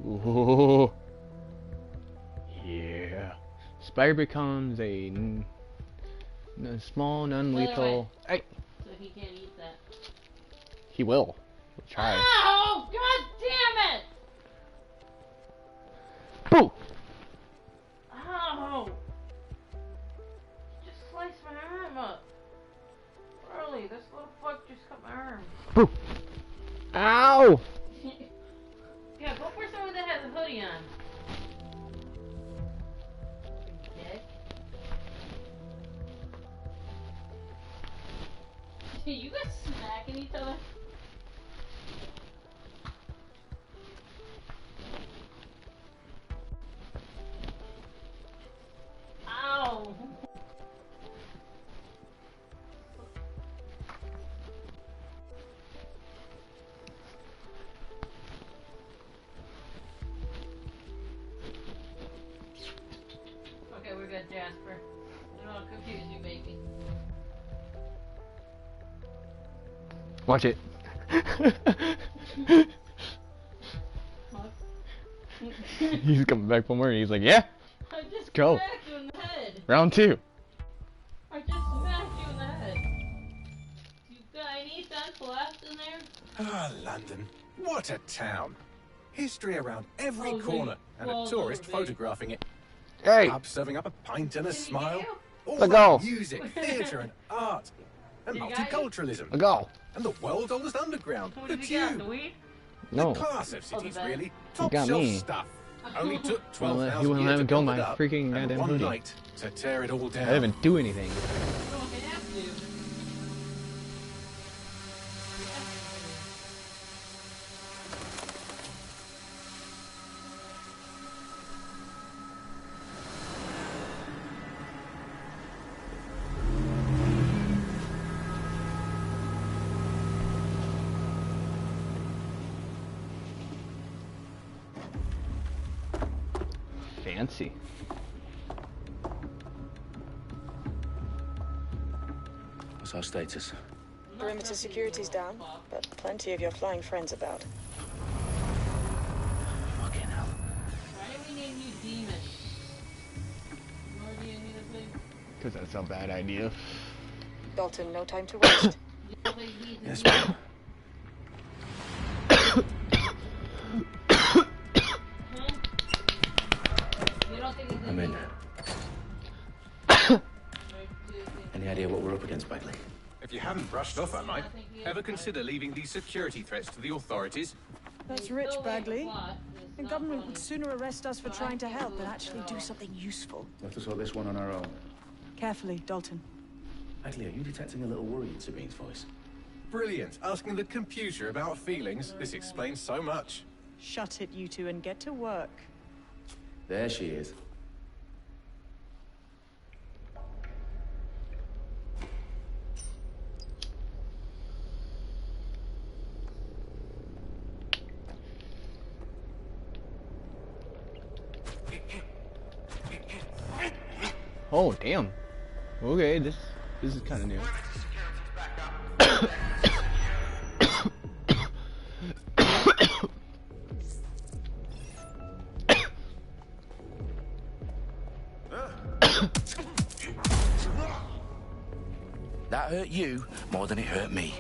Ooh. Yeah. Spider becomes a small, non-lethal. Hey. So he can't eat that. He will. He'll try. Oh, god damn it! Boo! Ow! Just sliced my arm up. Early, this little fuck just cut my arm. Boo! Ow! Yeah, go for someone that has a hoodie on. Dick. You guys smacking each other? Ow! Okay, we're good, Jasper. I don't want to confuse you, baby. Watch it. He's coming back from where he's like, yeah, I just go. smacked you in the head. Round 2. I just smacked you in the head. You got any sense left in there? Ah, London. What a town. History around every Oh, corner, and a well, tourist baby. photographing it. Hey, Pubs serving up a pint and a Did he smile. get you? All Let that go. music, theatre and art. And Did he got you? multiculturalism. a go. And the world's oldest underground. What The did you got? The Tube. weed? No. The class of Oh, the cities, bed. really. You Top got shelf me. stuff. Only took Well, 12,000 he wouldn't years let to me go build my it up, freaking and goddamn one hoodie. night to tear it all down. I didn't even do anything. You don't have to. Fancy. What's our status? Perimeter security's down, but plenty of your flying friends about. Fucking hell. Why did we name you Demon? More do you need to play? Because that's a bad idea. Dalton, no time to waste. You don't play Demon? Yes, ma'am. You don't think he's a I'm in. demon? Any idea what we're up against, Bagley? If you haven't brushed off, I might. Ever consider leaving these security threats to the authorities? That's rich, Bagley. The government would sooner arrest us for trying to help than actually do something useful. We'll have to sort this one on our own. Carefully, Dalton. Bagley, are you detecting a little worry in Sabine's voice? Brilliant. Asking the computer about feelings. This explains so much. Shut it, you two, and get to work. There she is. Oh, damn. Okay, this is kind of new. That hurt you more than it hurt me.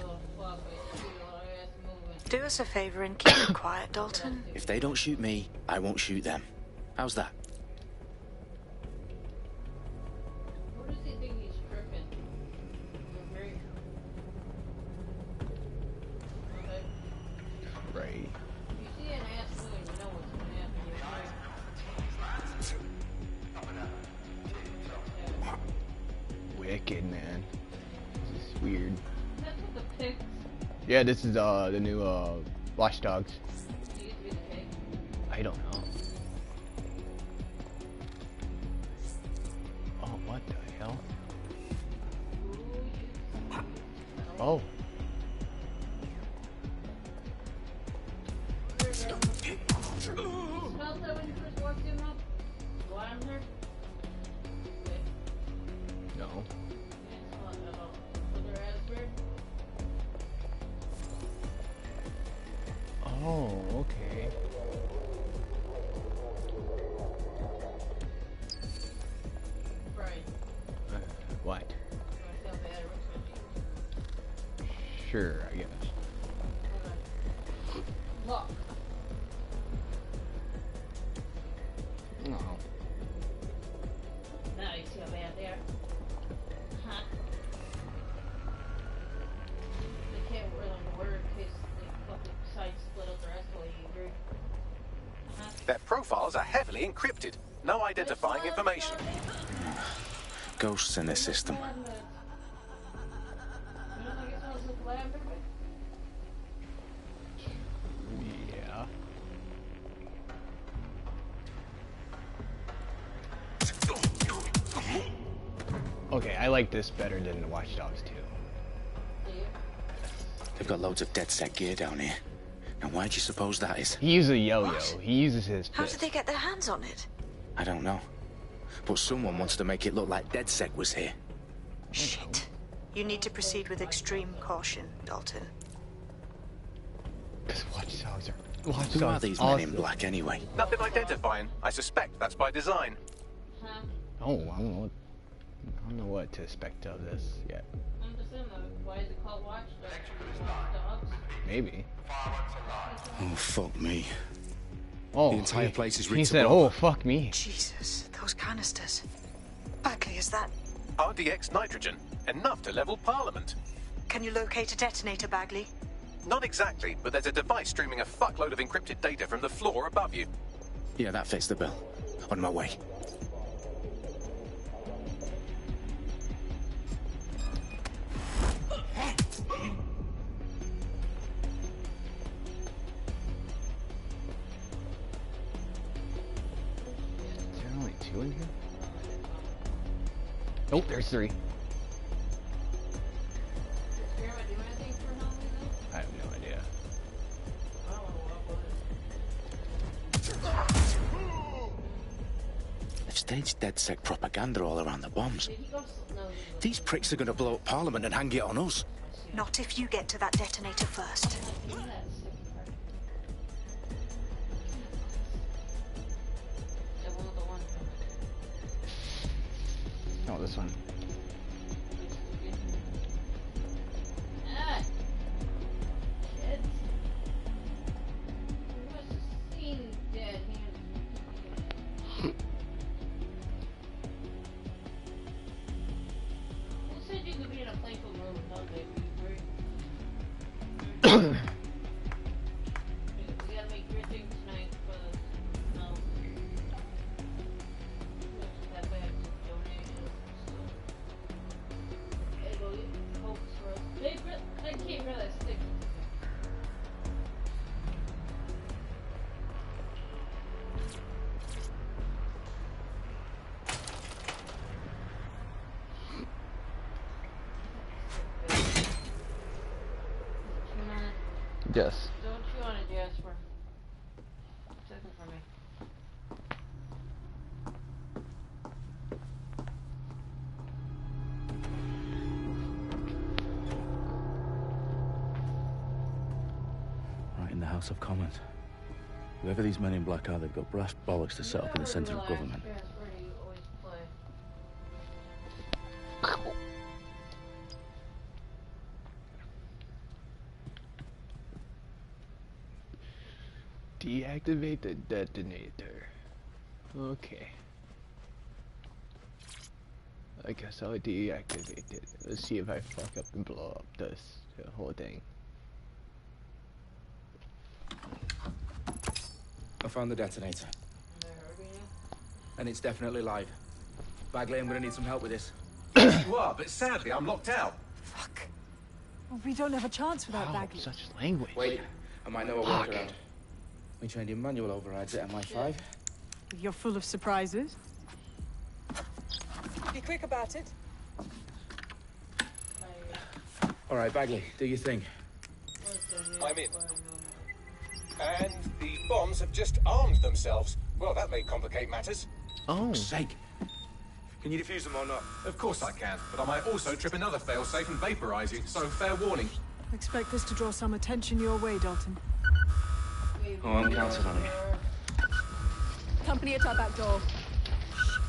Do us a favor and keep it quiet, Dalton. If they don't shoot me, I won't shoot them. How's that? What does he think he's tripping? Very... Okay. Right. If you see an ass moving, you know what's going to happen. Wicked, man. This is weird. That's what the pig. Yeah, this is the new Watch Dogs. He used to be the pig. I don't know. Oh, what the hell? Oh. Smelled that when you first walked in, Rob? Alarm her? Okay. No. Can't smell it at all. Was there raspberry? Oh, okay. Sure, I guess. Look. No. Now you see how bad they are. Huh. They can't really work in case they fucking side split up the rest of the way you agree. Their profiles are heavily encrypted. No identifying information. Ghosts in this system. Yeah. Okay, I like this better than the Watch Dogs 2. They've got loads of DedSec gear down here. Now, why do you suppose that is? He uses a yo-yo. He uses his How fist. did they get their hands on it? I don't know. But someone wants to make it look like DedSec was here. Shit. You need to proceed with extreme caution, Dalton. Because Watch Dogs are... Watch Who are Dogs these awesome. men in black anyway? Nothing identifying. I suspect that's by design. Oh, I don't know what to expect of this yet. I'm just saying though, why is it called Watch Dogs? Maybe. Oh, fuck me. Oh, The entire place is he rigged said, to "Oh, fuck me." Jesus, those canisters. Bagley, is that... RDX nitrogen. Enough to level Parliament. Can you locate a detonator, Bagley? Not exactly, but there's a device streaming a fuckload of encrypted data from the floor above you. Yeah, that fits the bill. On my way. Is there only 2 in here? Nope, there's 3. I have no idea. They've staged DedSec propaganda all around the bombs. These pricks are going to blow up Parliament and hang it on us. Not if you get to that detonator first. Oh, this one. Yes. Don't you want to Jasper? Second for me. Right in the House of Commons. Whoever these men in black are, they've got brass bollocks to set up in the centre of government. Deactivate the detonator. Okay. I guess I'll deactivate it. Let's see if I fuck up and blow up the whole thing. I found the detonator. And it's definitely live. Bagley, I'm gonna need some help with this. You are, but sadly I'm locked out. Fuck. Well, we don't have a chance without Wow, Bagley. such language. Wait, I might know a workaround. We trained in manual overrides at MI5. You're full of surprises. Be quick about it. All right, Bagley, do your thing. I'm in. And the bombs have just armed themselves. Well, that may complicate matters. Oh. Sake. Can you defuse them or not? Of course I can, but I might also trip another failsafe and vaporize you, so fair warning. Expect this to draw some attention your way, Dalton. Oh, I'm counting on it. Company at our back door. Shit.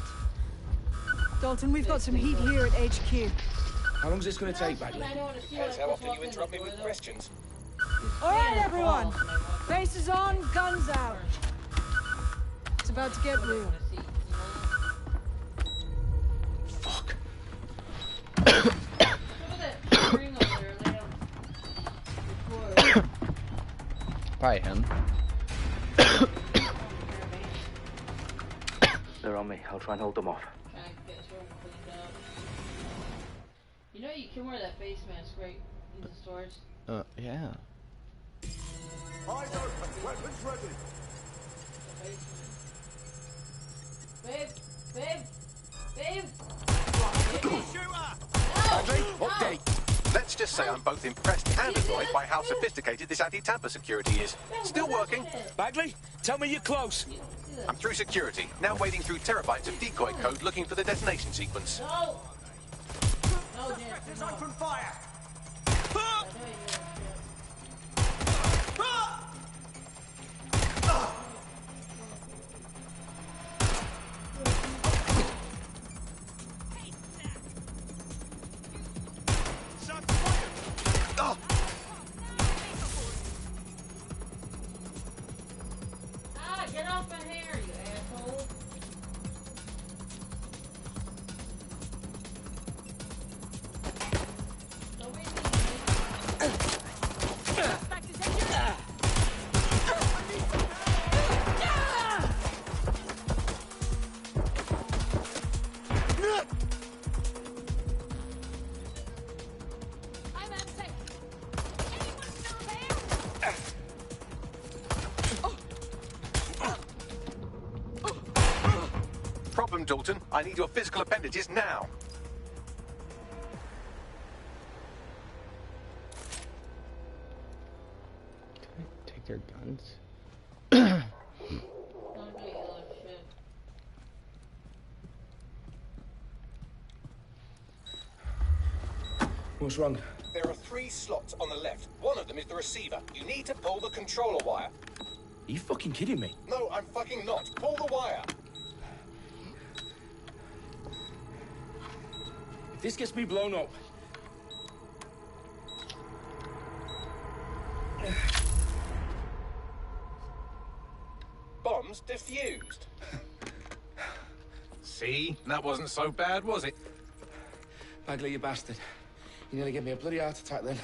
Dalton, we've got some heat here at HQ. How long is this going to take, Bagley? Depends how often you interrupt me with questions. All right, everyone. Faces on, guns out. It's about to get real. Fuck. Probably him. They're on me. I'll try and hold them off. You know you can wear that face mask, right? In the stores. Yeah. Eyes open, weapons ready. Babe! Babe! Babe! Bagley, update. Let's just say I'm both impressed and annoyed by how sophisticated this anti-tamper security is. Still working. Bagley, tell me you're close. I'm through security, now wading through terabytes of decoy code looking for the detonation sequence. No! No, Dan. Vectors open fire. Ah, get off my hair, you asshole! Don't be Problem, Dalton. I need your physical appendages now. Can I take their guns? Don't do yellow shit. What's wrong? There are 3 slots on the left. One of them is the receiver. You need to pull the controller wire. Are you fucking kidding me? No, I'm fucking not. Pull the wire. If this gets me blown up... Bombs defused. See? That wasn't so bad, was it? Bagley, you bastard. You nearly gave me a bloody heart attack then.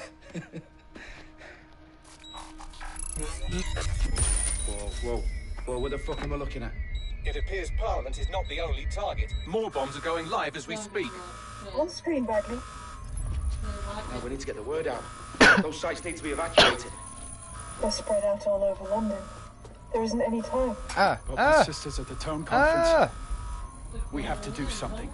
Whoa. What the fuck am I looking at? It appears Parliament is not the only target. More bombs are going live as we speak. On screen, Bagley. Now we need to get the word out. Those sites need to be evacuated. They're spread out all over London. There isn't any time. The sisters at the town conference. We have to do something.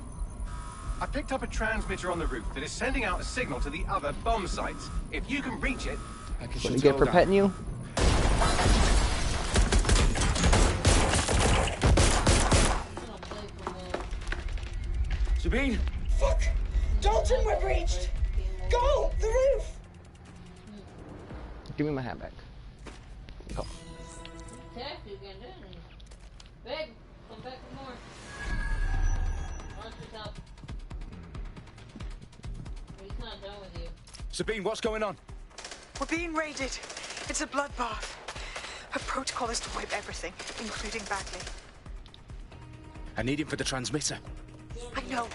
I picked up a transmitter on the roof that is sending out a signal to the other bomb sites. If you can reach it... I can What do shut you it get all for down. petting you? Sabine! Fuck! Dalton, we're breached! Go! The roof! Give me my hat back. Go. Attack you again, didn't he? Babe, come back for more. Watch yourself. He's not done with you. Sabine, what's going on? We're being raided. It's a bloodbath. Her protocol is to wipe everything, including Bagley. I need him for the transmitter. I know,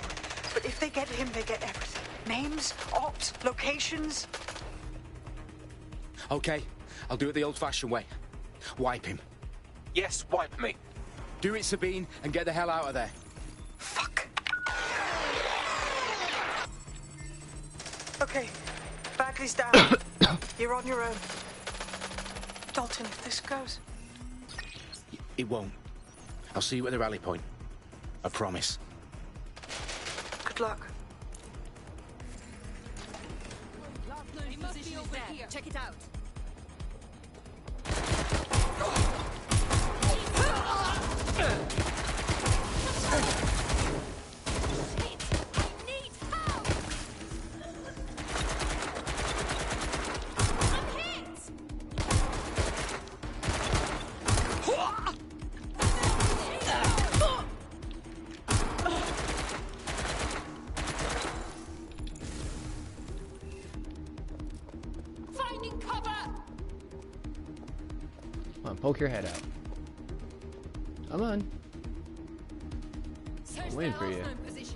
but if they get him, they get everything. Names, ops, locations. Okay, I'll do it the old-fashioned way. Wipe him. Yes, wipe me. Do it, Sabine, and get the hell out of there. Fuck. Okay, Bagley's down. You're on your own. Dalton, if this goes... It won't. I'll see you at the rally point. I promise. Good luck. It must be over here. Check it out. Finding cover! Come on, poke your head out. Come on. I'm waiting for you. Position.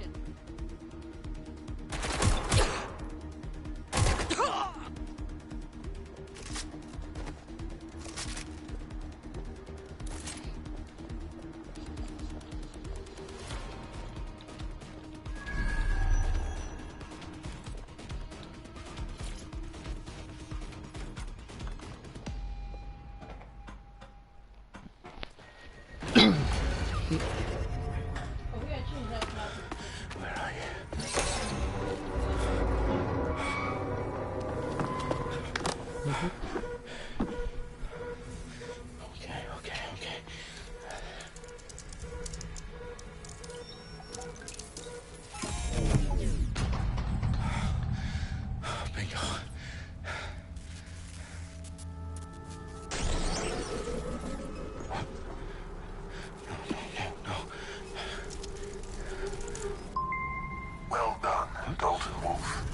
Well done, Dalton Wolf.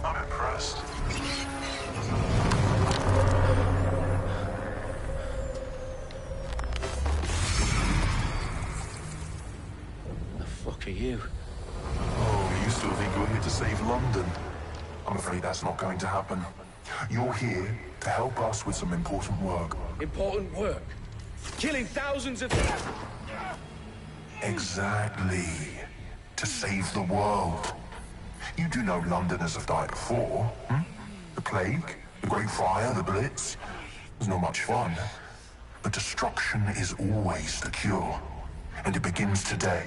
I'm impressed. The fuck are you? Oh, you still think you're here to save London? I'm afraid that's not going to happen. You're here to help us with some important work. Important work. Killing thousands of... Exactly. To save the world. You do know Londoners have died before, hmm? The plague, the Great Fire, the Blitz. It's not much fun. But destruction is always the cure. And it begins today.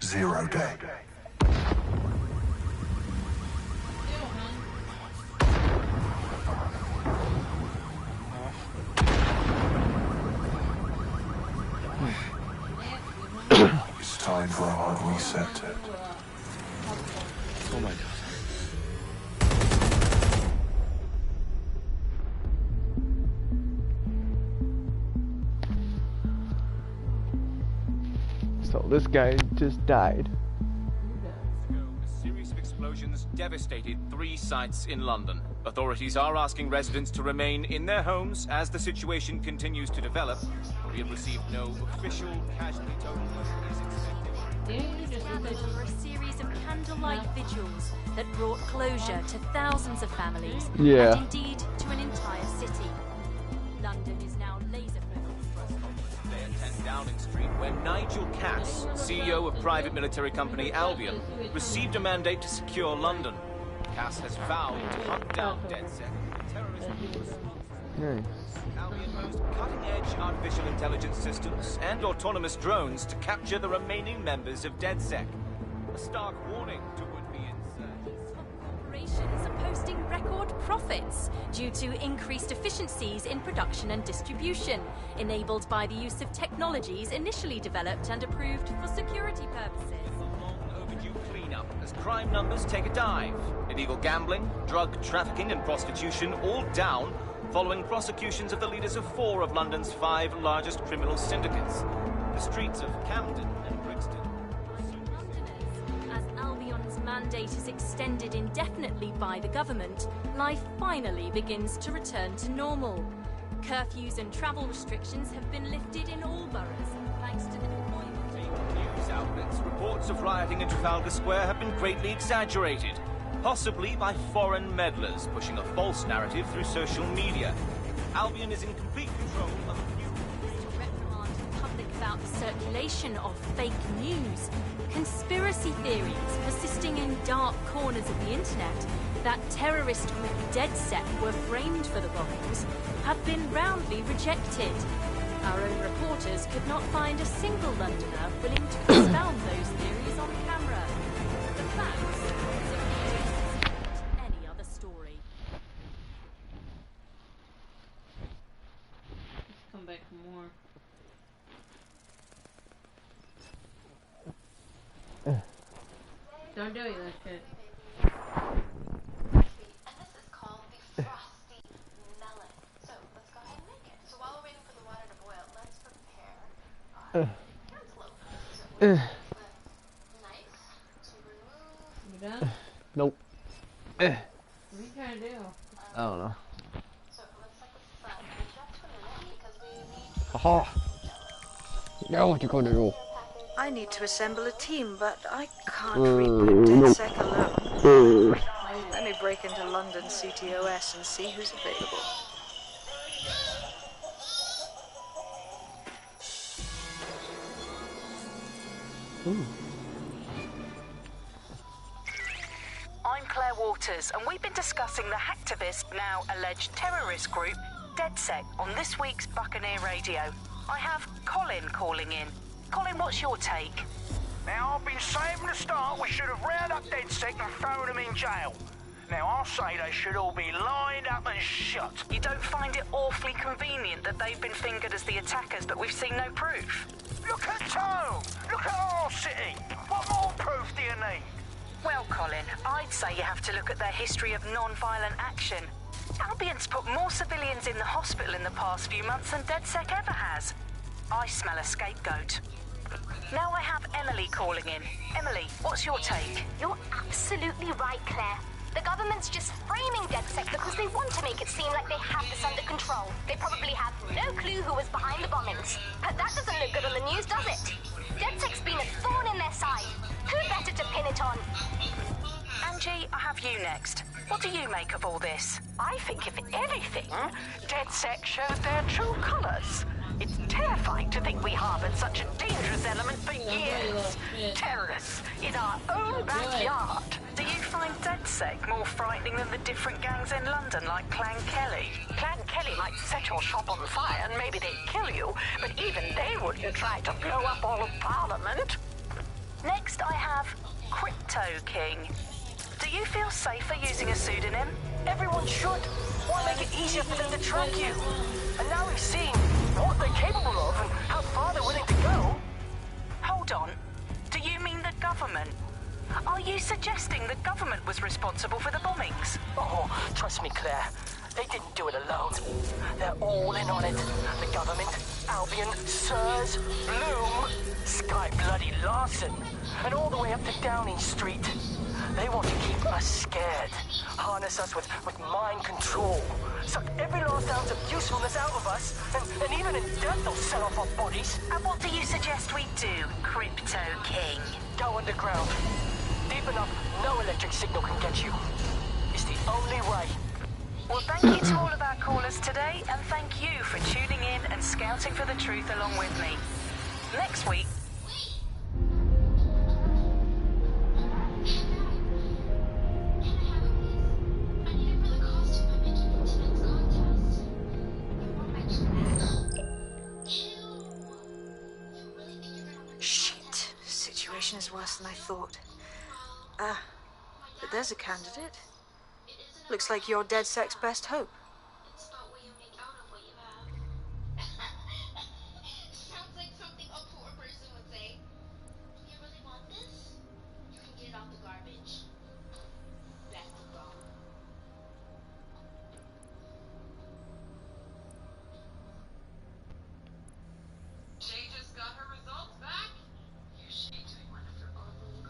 0 day. It's time for a hard reset. Oh my god. So this guy just died. A series of explosions devastated 3 sites in London. Authorities are asking residents to remain in their homes as the situation continues to develop. We have received no official casualty total. For a series of candlelight vigils that brought closure to thousands of families, Yeah. and indeed to an entire city. London is now laser-focused. Today at 10 Downing Street, where Nigel Cass, CEO of private military company Albion, received a mandate to secure London. Cass has vowed to hunt down DedSec, terrorist groups. Nice. Albion boasts cutting-edge artificial intelligence systems and autonomous drones to capture the remaining members of DedSec. A stark warning to would-be insurgents. Corporations are posting record profits due to increased efficiencies in production and distribution, enabled by the use of technologies initially developed and approved for security purposes. A long overdue cleanup as crime numbers take a dive. Illegal gambling, drug trafficking and prostitution all down following prosecutions of the leaders of 4 of London's 5 largest criminal syndicates. The streets of Camden and Brixton. As Albion's mandate is extended indefinitely by the government, life finally begins to return to normal. Curfews and travel restrictions have been lifted in all boroughs, thanks to the deployment of News outlets, reports of rioting in Trafalgar Square have been greatly exaggerated, possibly by foreign meddlers pushing a false narrative through social media. Albion is in complete control of a few... to reprimand the public about the circulation of fake news, conspiracy theories persisting in dark corners of the internet that terrorist group DedSec were framed for the bombings have been roundly rejected. Our own reporters could not find a single Londoner willing to expound those theories on camera. The facts simply any other story. Let's come back for more. Don't do that shit. You done? Nope. What are you trying to do? I don't know. Haha. Now what you gonna do? I need to assemble a team, but I can't reboot DedSec alone. Let me break into London CTOS and see who's available. I'm Claire Waters, and we've been discussing the hacktivist, now alleged terrorist group, DedSec, on this week's Buccaneer Radio. I have Colin calling in. Colin, what's your take? Now, I've been saying from the start we should have rounded up DedSec and thrown them in jail. Now, I'll say they should all be lined up and shot. You don't find it awfully convenient that they've been fingered as the attackers, but we've seen no proof? Look at Tone! Look at our city! What more proof do you need? Well, Colin, I'd say you have to look at their history of non-violent action. Albion's put more civilians in the hospital in the past few months than DedSec ever has. I smell a scapegoat. Now I have Emily calling in. Emily, what's your take? You're absolutely right, Claire. The government's just framing DedSec because they want to make it seem like they have this under control. They probably have no clue who was behind the bombings. But that doesn't look good on the news, does it? DedSec's been a thorn in their side. Who better to pin it on? Angie, I have you next. What do you make of all this? I think, if anything, DedSec showed their true colours. It's terrifying to think we harboured such a dangerous element for years. Terrorists in our own backyard. Do you find DedSec more frightening than the different gangs in London, like Clan Kelly? Clan Kelly might set your shop on fire and maybe they'd kill you, but even they wouldn't try to blow up all of Parliament. Next, I have Crypto King. Do you feel safer using a pseudonym? Everyone should. Why make it easier for them to track you? And now we've seen what they're capable of and how far they're willing to go. Hold on. Do you mean the government? Are you suggesting the government was responsible for the bombings? Oh, trust me, Claire. They didn't do it alone. They're all in on it. The government, Albion, Sirs, Bloom, Sky Bloody Larson, and all the way up to Downing Street. They want to keep us scared, harness us with mind control, suck every last ounce of usefulness out of us, and even in death they'll sell off our bodies. And what do you suggest we do, Crypto King? Go underground. Deep enough, no electric signal can get you. It's the only way. Well, thank you to all of our callers today, and thank you for tuning in and scouting for the truth along with me. Next week... Shit. Situation is worse than I thought. But there's a candidate. Looks like you're DedSec's best hope. Sounds like something a poor person would say. Do you really want this? You can get it out the garbage. That's the problem. She just got her results back? You shaped anyone after all the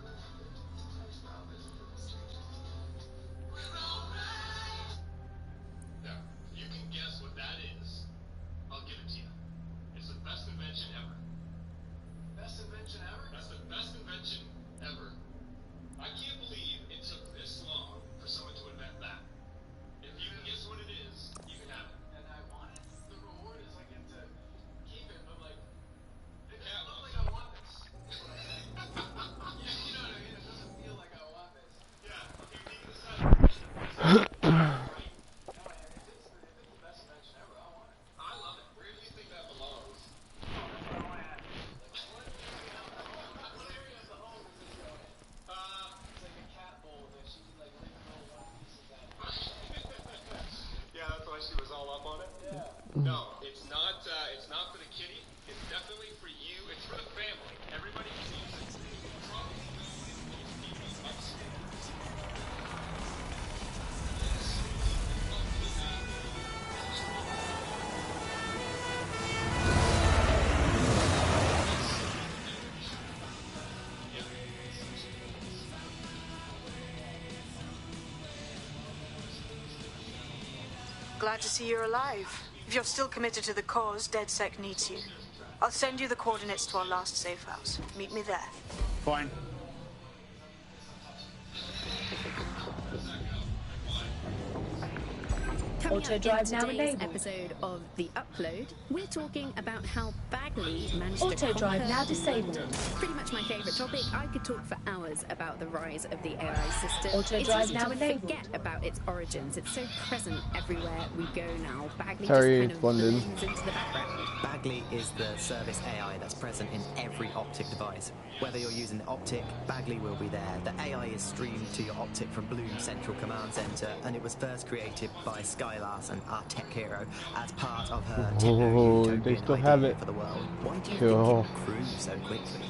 Now, you can guess what that is. I'll give it to you. It's the best invention ever. Best invention ever? That's the best invention ever. I can't believe it took this long for someone to invent that. If you can guess what it is, you can have it. And I want it. The reward is I get to keep it, but like, it doesn't look like I want this. You know what I mean? It doesn't feel like I want this. Yeah, okay, we can decide. No, it's not for the kitty. It's definitely for you. It's for the family. Everybody can use it. Glad to see you're alive. If you're still committed to the cause, DedSec needs you. I'll send you the coordinates to our last safe house. Meet me there. Fine. Coming up in today's episode of The Upload, we're talking about how Bagley managed to Auto drive conquer now disabled. Pretty much my favourite topic. I could talk for hours about the rise of the AI system. Auto It's drive easy now to enabled. forget about its origins. It's so present everywhere we go now. Bagley Sorry, just kind of London. blends into the background. Bagley is the service AI that's present in every optic device. Whether you're using the optic, Bagley will be there. The AI is streamed to your optic from Bloom's Central Command Center, and it was first created by Sky Larson, our tech hero, as part of her Oh, they still have it. for the world. Why do you Cool. think it grew so quickly?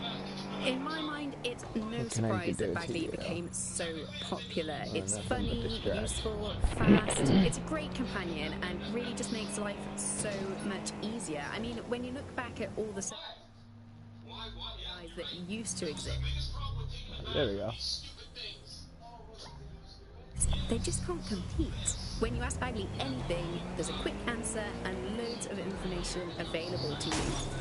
In my mind, it's no surprise that Bagley became so popular. It's funny, useful, fast, it's a great companion, and really just makes life so much easier. I mean, when you look back at all the AIs that used to exist, There we go. they just can't compete. When you ask Bagley anything, there's a quick answer and loads of information available to you.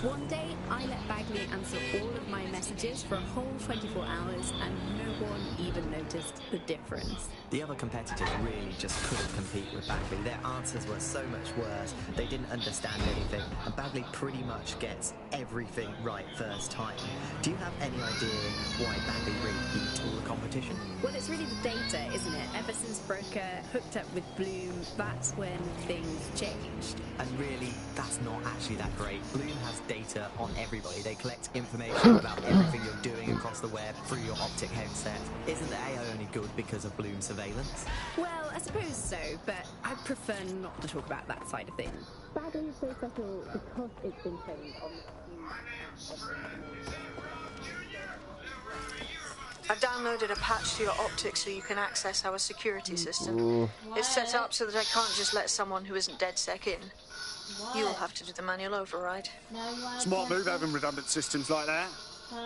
One day, I let Bagley answer all of my messages for a whole 24 hours, and no one even noticed the difference. The other competitors really just couldn't compete with Bagley. Their answers were so much worse. They didn't understand anything, and Bagley pretty much gets everything right first time. Do you have any idea why Bagley really beat all the competition? Well, it's really the data, isn't it? Ever since Broker hooked up with Bloom, that's when things changed. And really, that's not actually that great. Bloom has data on everybody. They collect information about everything you're doing across the web through your optic headset. Isn't the AI only good because of Bloom surveillance? Well, I suppose so, but I prefer not to talk about that side of things. Bagley is so special because it's been trained on I've downloaded a patch to your optics so you can access our security system. Ooh. It's set up so that I can't just let someone who isn't DedSec in. You'll have to do the manual override. Smart move having redundant systems like that.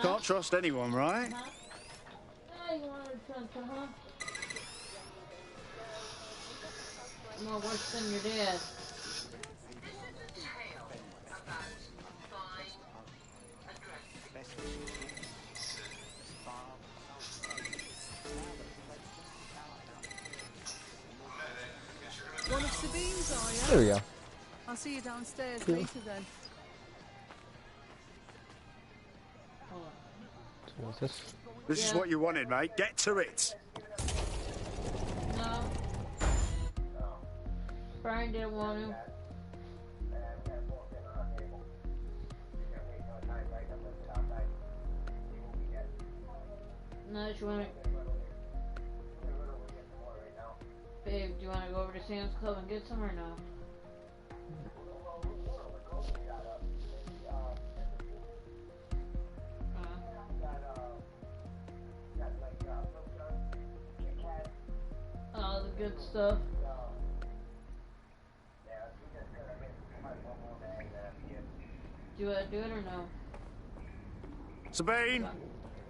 Can't trust anyone, right? Now you wanted something, huh? No worse than your dad. One of Sabine's, are you? There we go. I'll see you downstairs Cool. later then. So what's this? This is what you wanted, mate. Get to it. No. Brian didn't want to. No, you want to... Babe, do you want to go over to Sam's Club and get some or no? All the good stuff. Do you want to do it or no? Sabine!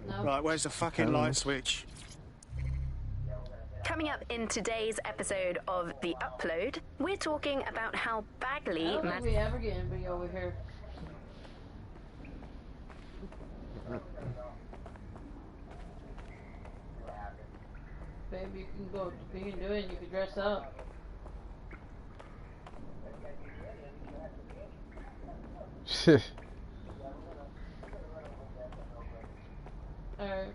No. Right, where's the fucking light switch? Coming up in today's episode of The Upload, we're talking about how Bagley... I don't think we ever get anybody over here. Babe, you can go, you can do it, you can dress up. Alright.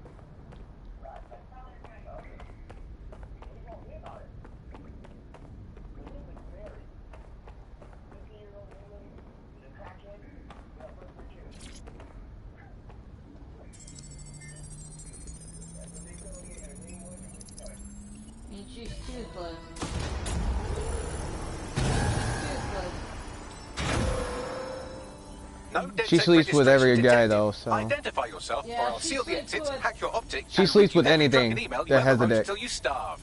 And she's toothless. No She sleeps with every guy though, so Identify yourself, Yeah, or I'll seal the exits, hack your optic. she and sleeps read with you every anything drunken email you that has ever a wrote dick. until you starve.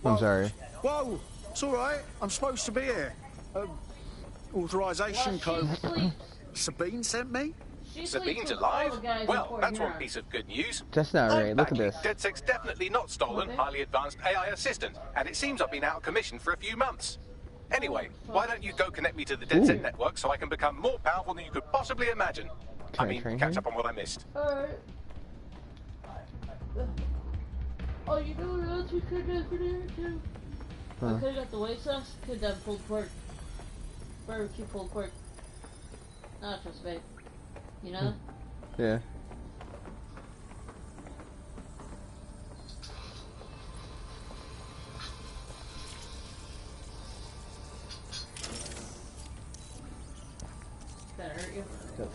I'm sorry. Whoa! It's alright. I'm supposed to be here. Authorization code. Sabine sent me? Sabine's alive? Well, that's one piece of good news. That's not right. Look at this. DedSec's definitely not stolen highly advanced AI assistant, and it seems I've been out of commission for a few months. Anyway, why don't you go connect me to the DedSec network so I can become more powerful than you could possibly imagine? I mean, catch up on what I missed. Alright. Oh, you know what else we could have done here too? I could have got the white sauce, could have pulled pork. Barbecue pulled pork. Nachos, babe. You know? Yeah. That hurt you? Good.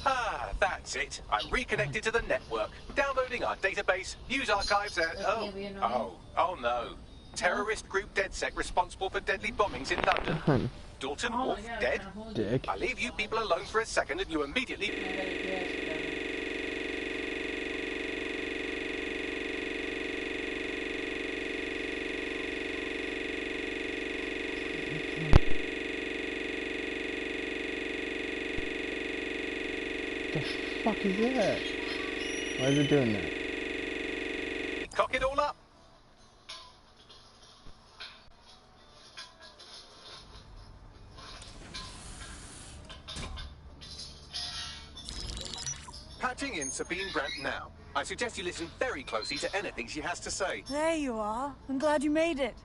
Ah, that's it. I'm reconnected to the network. Downloading our database, news archives, and... Oh no. Terrorist group DedSec responsible for deadly bombings in London. Dalton Wolf dead? Dick. I leave you people alone for a second and you immediately... The fuck is that? Why is it doing that? Cock it all up. Patching in Sabine Brandt now. I suggest you listen very closely to anything she has to say. There you are. I'm glad you made it.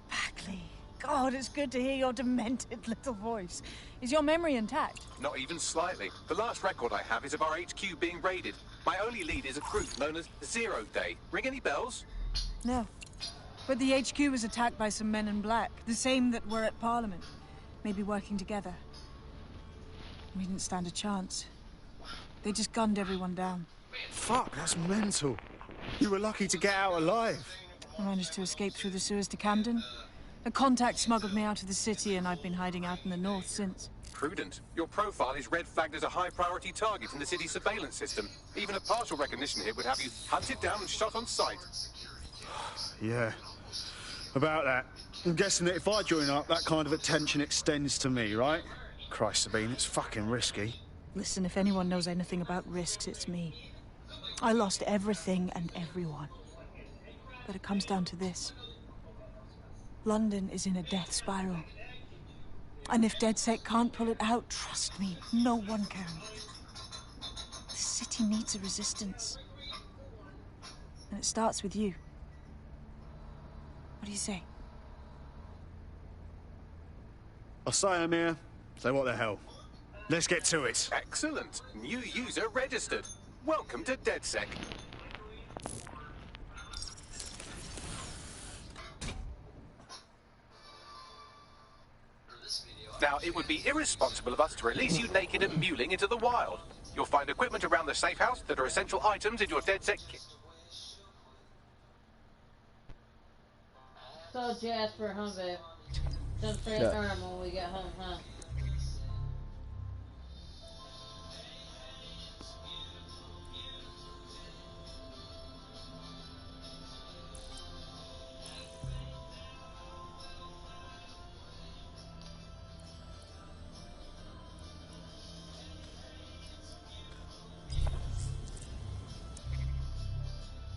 Bagley. God, it's good to hear your demented little voice. Is your memory intact? Not even slightly. The last record I have is of our HQ being raided. My only lead is a group known as Zero Day. Ring any bells? No. But the HQ was attacked by some men in black. The same that were at Parliament. Maybe working together. We didn't stand a chance. They just gunned everyone down. Fuck, that's mental. You were lucky to get out alive. I managed to escape through the sewers to Camden. A contact smuggled me out of the city, and I've been hiding out in the north since. Prudent. Your profile is red flagged as a high-priority target in the city's surveillance system. Even a partial recognition hit would have you hunted down and shot on sight. Yeah. About that. I'm guessing that if I join up, that kind of attention extends to me, right? Christ, Sabine, it's fucking risky. Listen, if anyone knows anything about risks, it's me. I lost everything and everyone. But it comes down to this. London is in a death spiral. And if DedSec can't pull it out, trust me, no one can. The city needs a resistance. And it starts with you. What do you say? I say I'm here. So what the hell? Let's get to it. Excellent. New user registered. Welcome to DedSec. Now, it would be irresponsible of us to release you naked and mewling into the wild. You'll find equipment around the safe house that are essential items in your DedSec kit. So, Jasper, huh, babe? Jump straight in arm when we get home, huh?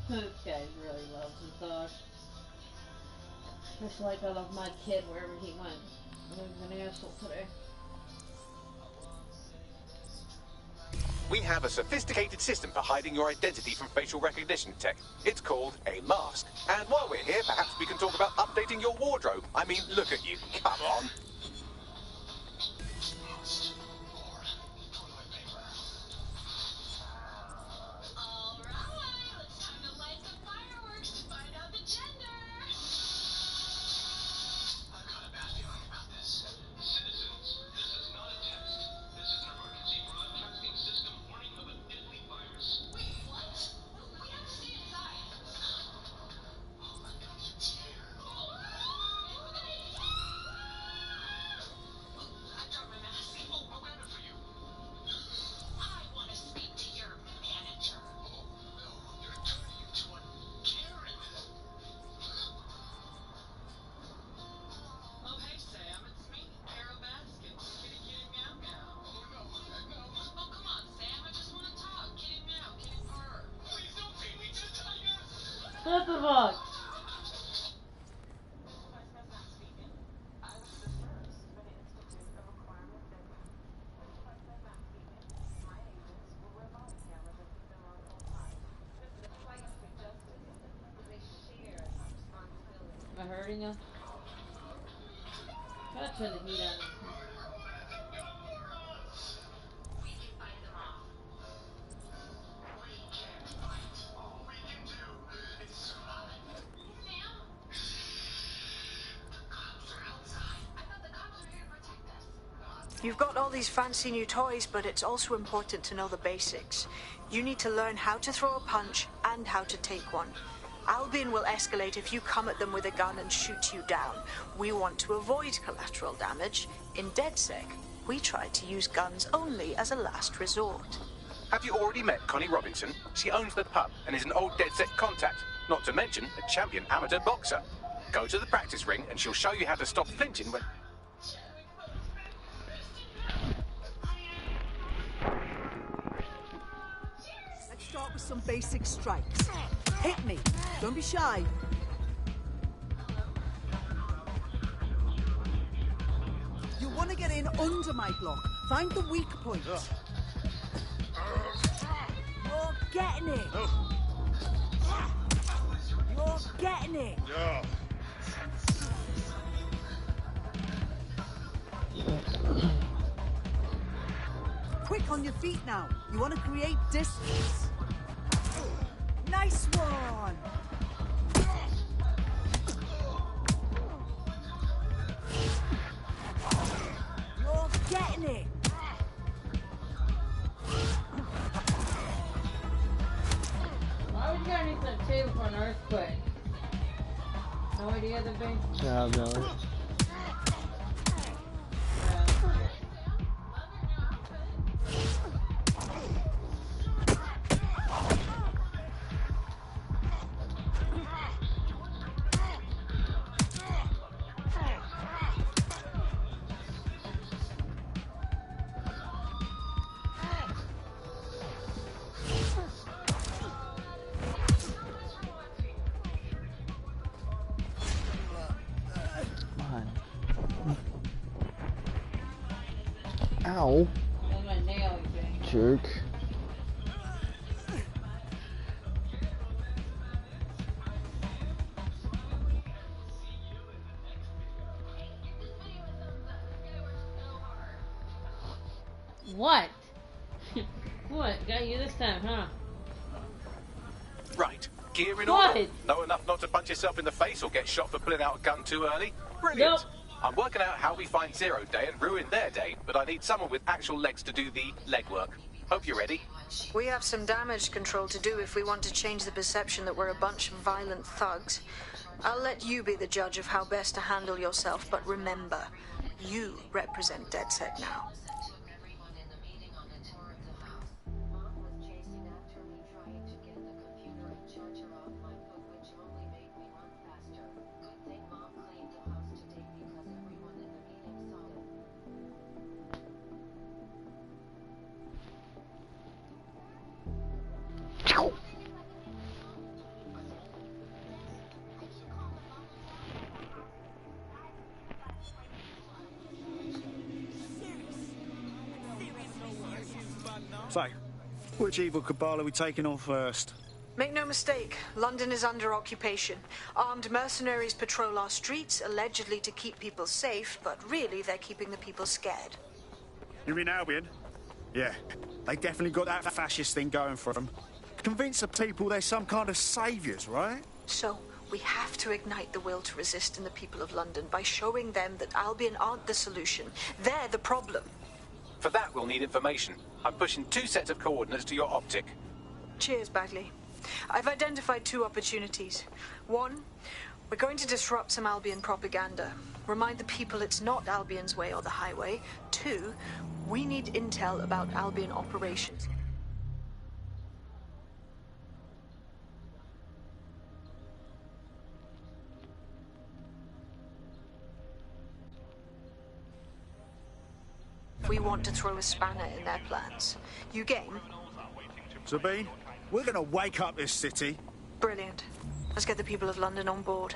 This guy really loves his dog. Just like I love my kid wherever he went. I was an asshole today. We have a sophisticated system for hiding your identity from facial recognition tech. It's called a mask. And while we're here, perhaps we can talk about updating your wardrobe. I mean, look at you. Come on. What the fuck? Am I hurting you? Try to turn the heat on. You've got all these fancy new toys, but it's also important to know the basics. You need to learn how to throw a punch and how to take one. Albion will escalate if you come at them with a gun and shoot you down. We want to avoid collateral damage. In DedSec, we try to use guns only as a last resort. Have you already met Connie Robinson? She owns the pub and is an old DedSec contact, not to mention a champion amateur boxer. Go to the practice ring and she'll show you how to stop flinching when... Let's start with some basic strikes. Hit me. Don't be shy. You want to get in under my block. Find the weak point. You're getting it. You're getting it. Quick on your feet now. You want to create distance. Nice one. You're getting it. Why would you gotta need some table for an earthquake? No idea the thing? Yeah, no. Ow. That's my nail, you Jerk. What? What? Got you this time, huh? Right. Gear in What? order. Know enough not to punch yourself in the face or get shot for pulling out a gun too early? Brilliant. Nope. I'm working out how we find Zero Day and ruin their day, but I need someone with actual legs to do the legwork. Hope you're ready. We have some damage control to do if we want to change the perception that we're a bunch of violent thugs. I'll let you be the judge of how best to handle yourself, but remember, you represent DedSec now. So, which evil cabal are we taking on first? Make no mistake, London is under occupation. Armed mercenaries patrol our streets, allegedly to keep people safe, but really they're keeping the people scared. You mean Albion? Yeah, they definitely got that fascist thing going for them. Convince the people they're some kind of saviours, right? So, we have to ignite the will to resist in the people of London by showing them that Albion aren't the solution. They're the problem. For that, we'll need information. I'm pushing 2 sets of coordinates to your optic. Cheers, Bagley. I've identified 2 opportunities. 1, we're going to disrupt some Albion propaganda. Remind the people it's not Albion's way or the highway. 2, we need intel about Albion operations. We want to throw a spanner in their plans. You game? Sabine, we're gonna wake up this city. Brilliant. Let's get the people of London on board.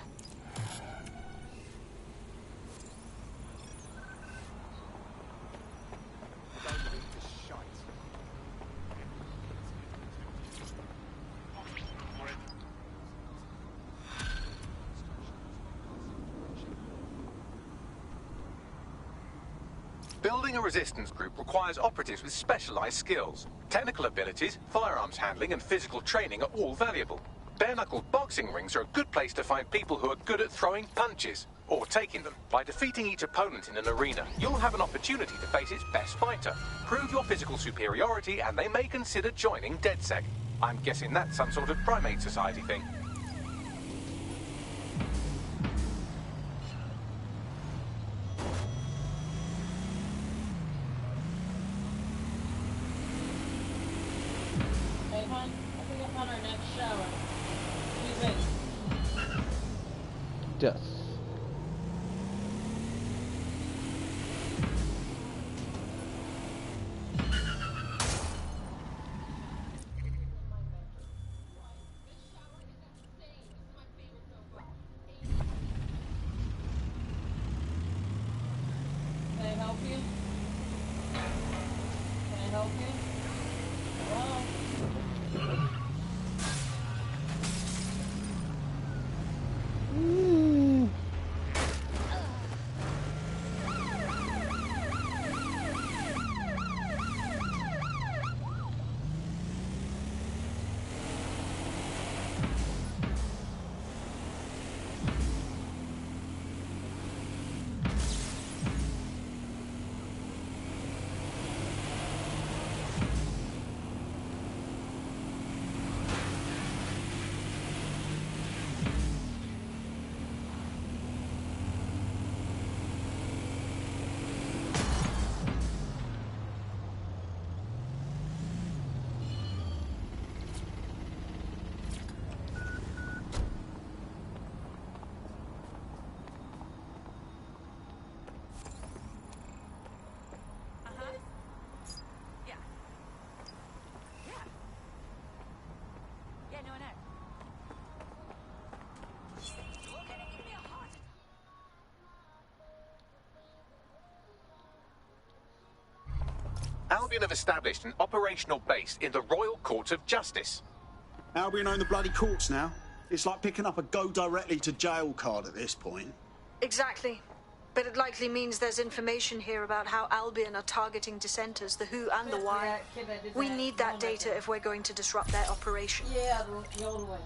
Building a resistance group requires operatives with specialized skills. Technical abilities, firearms handling, and physical training are all valuable. Bare-knuckle boxing rings are a good place to find people who are good at throwing punches, or taking them. By defeating each opponent in an arena, you'll have an opportunity to face its best fighter. Prove your physical superiority, and they may consider joining DedSec. I'm guessing that's some sort of primate society thing. Hey, hon, I think I found our next shower. Excuse me. Yes. Can I help you? Can I help you? Hello? Albion have established an operational base in the Royal Court of Justice. Albion own the bloody courts now. It's like picking up a go directly to jail card at this point. Exactly. But it likely means there's information here about how Albion are targeting dissenters, the who and the why. We need that data if we're going to disrupt their operation. Yeah, the old way.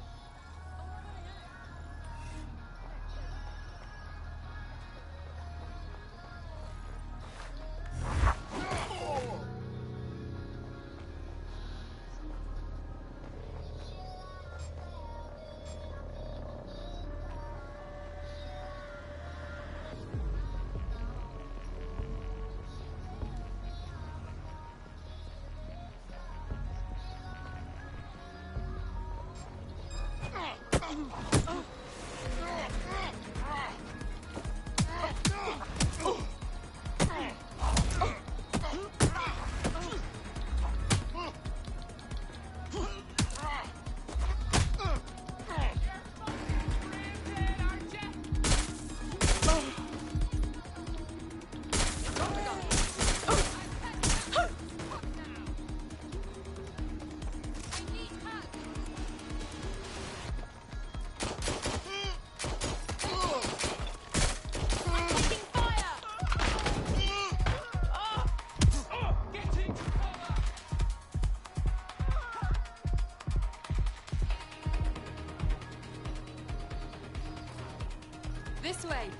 This way.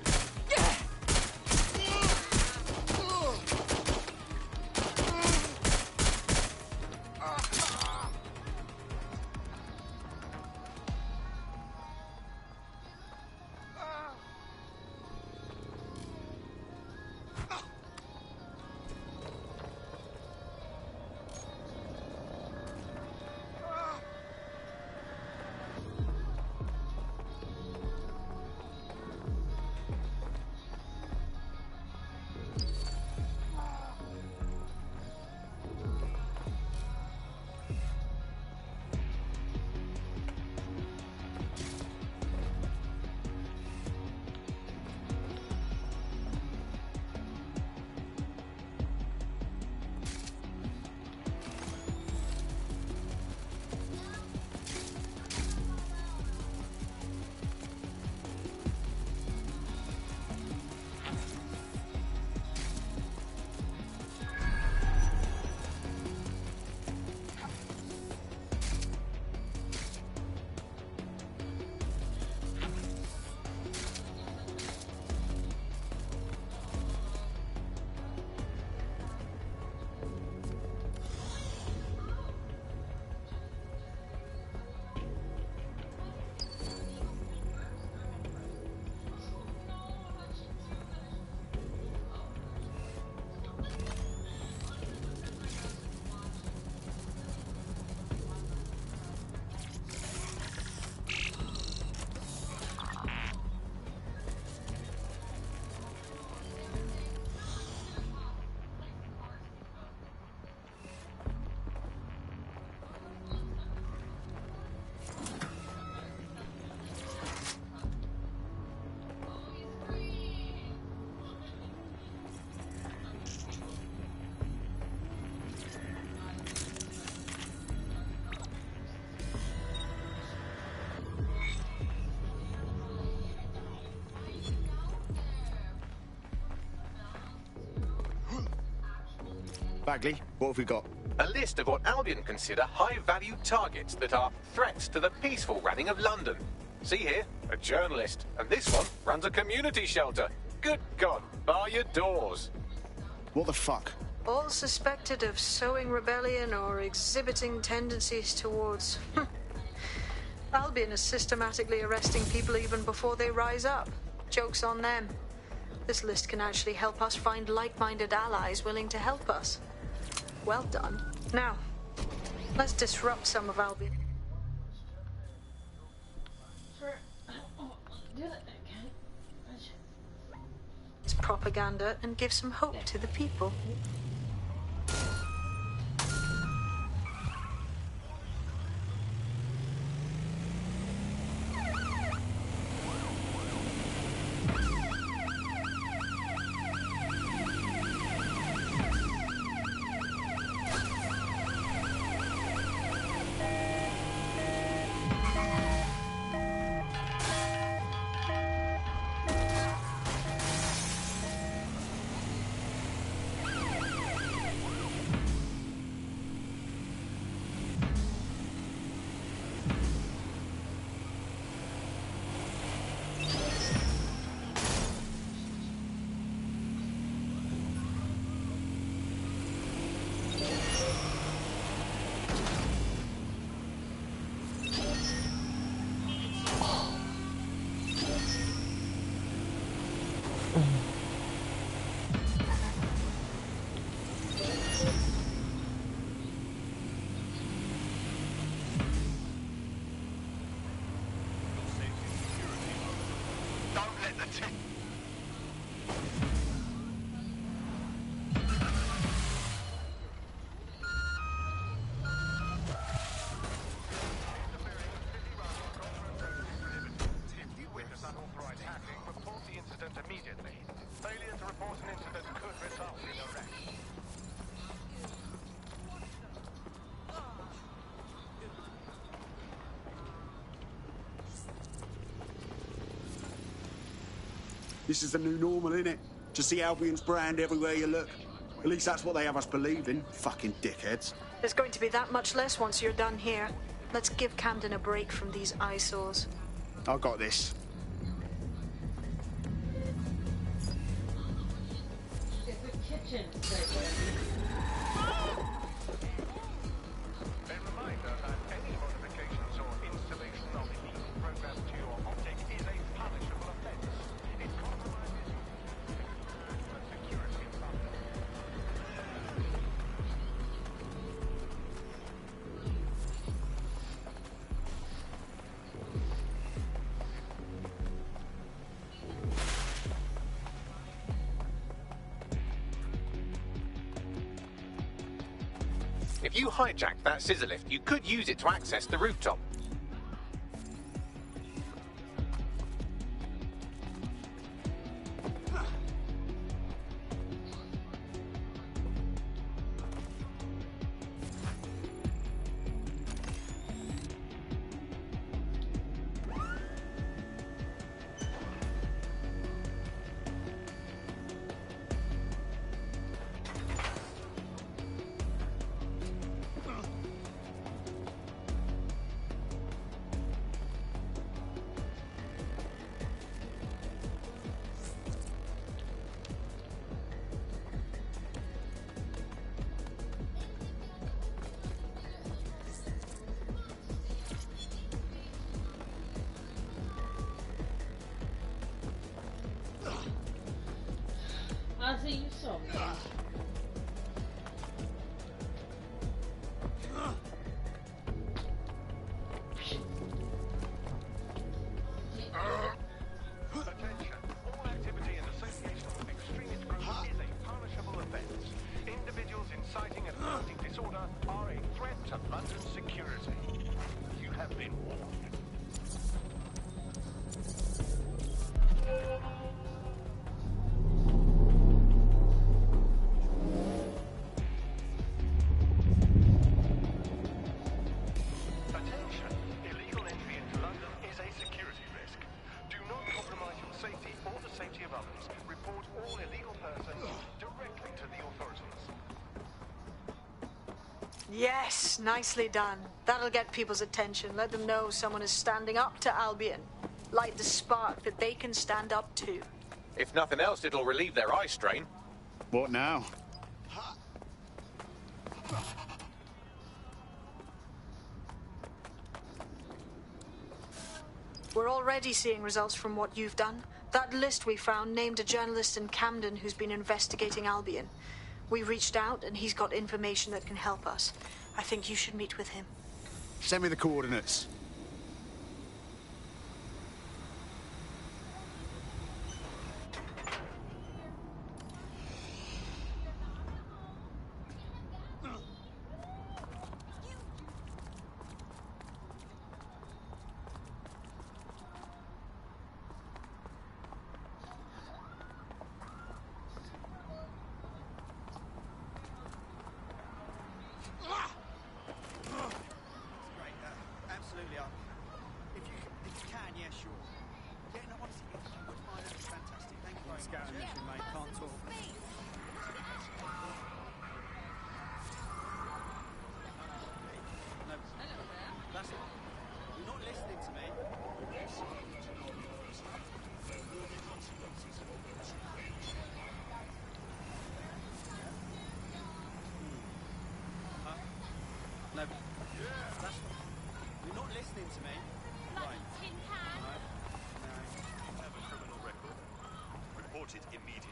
Bagley, what have we got? A list of what Albion consider high-value targets that are threats to the peaceful running of London. See here, a journalist, and this one runs a community shelter. Good God, bar your doors. What the fuck? All suspected of sowing rebellion or exhibiting tendencies towards... Albion is systematically arresting people even before they rise up. Joke's on them. This list can actually help us find like-minded allies willing to help us. Well done. Now, let's disrupt some of Albion. It's propaganda and give some hope to the people. This is the new normal, innit? To see Albion's brand everywhere you look. At least that's what they have us believing. Fucking dickheads. There's going to be that much less once you're done here. Let's give Camden a break from these eyesores. I got this. It's a kitchen. If you hijacked that scissor lift, you could use it to access the rooftop. I see you saw me. Attention. All activity in association with extremist groups is a punishable offence. Individuals inciting and promoting disorder are a threat to London's security. You have been warned. Yes, nicely done. That'll get people's attention. Let them know someone is standing up to Albion. Light the spark that they can stand up to. If nothing else, it'll relieve their eye strain. What now? We're already seeing results from what you've done. That list we found named a journalist in Camden who's been investigating Albion. We reached out and he's got information that can help us. I think you should meet with him. Send me the coordinates. Report it immediately.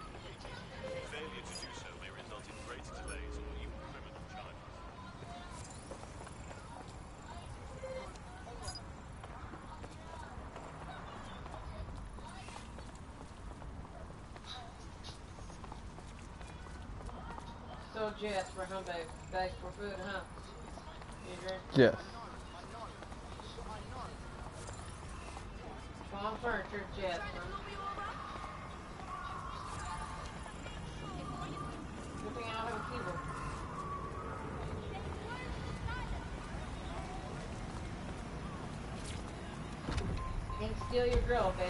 Failure to do so may result in great delays or even criminal charges. So, Jess, we're home bags for food, huh? Yes. Small furniture, Jess, huh? Good thing I don't have a keyboard. Can't steal your grill, babe.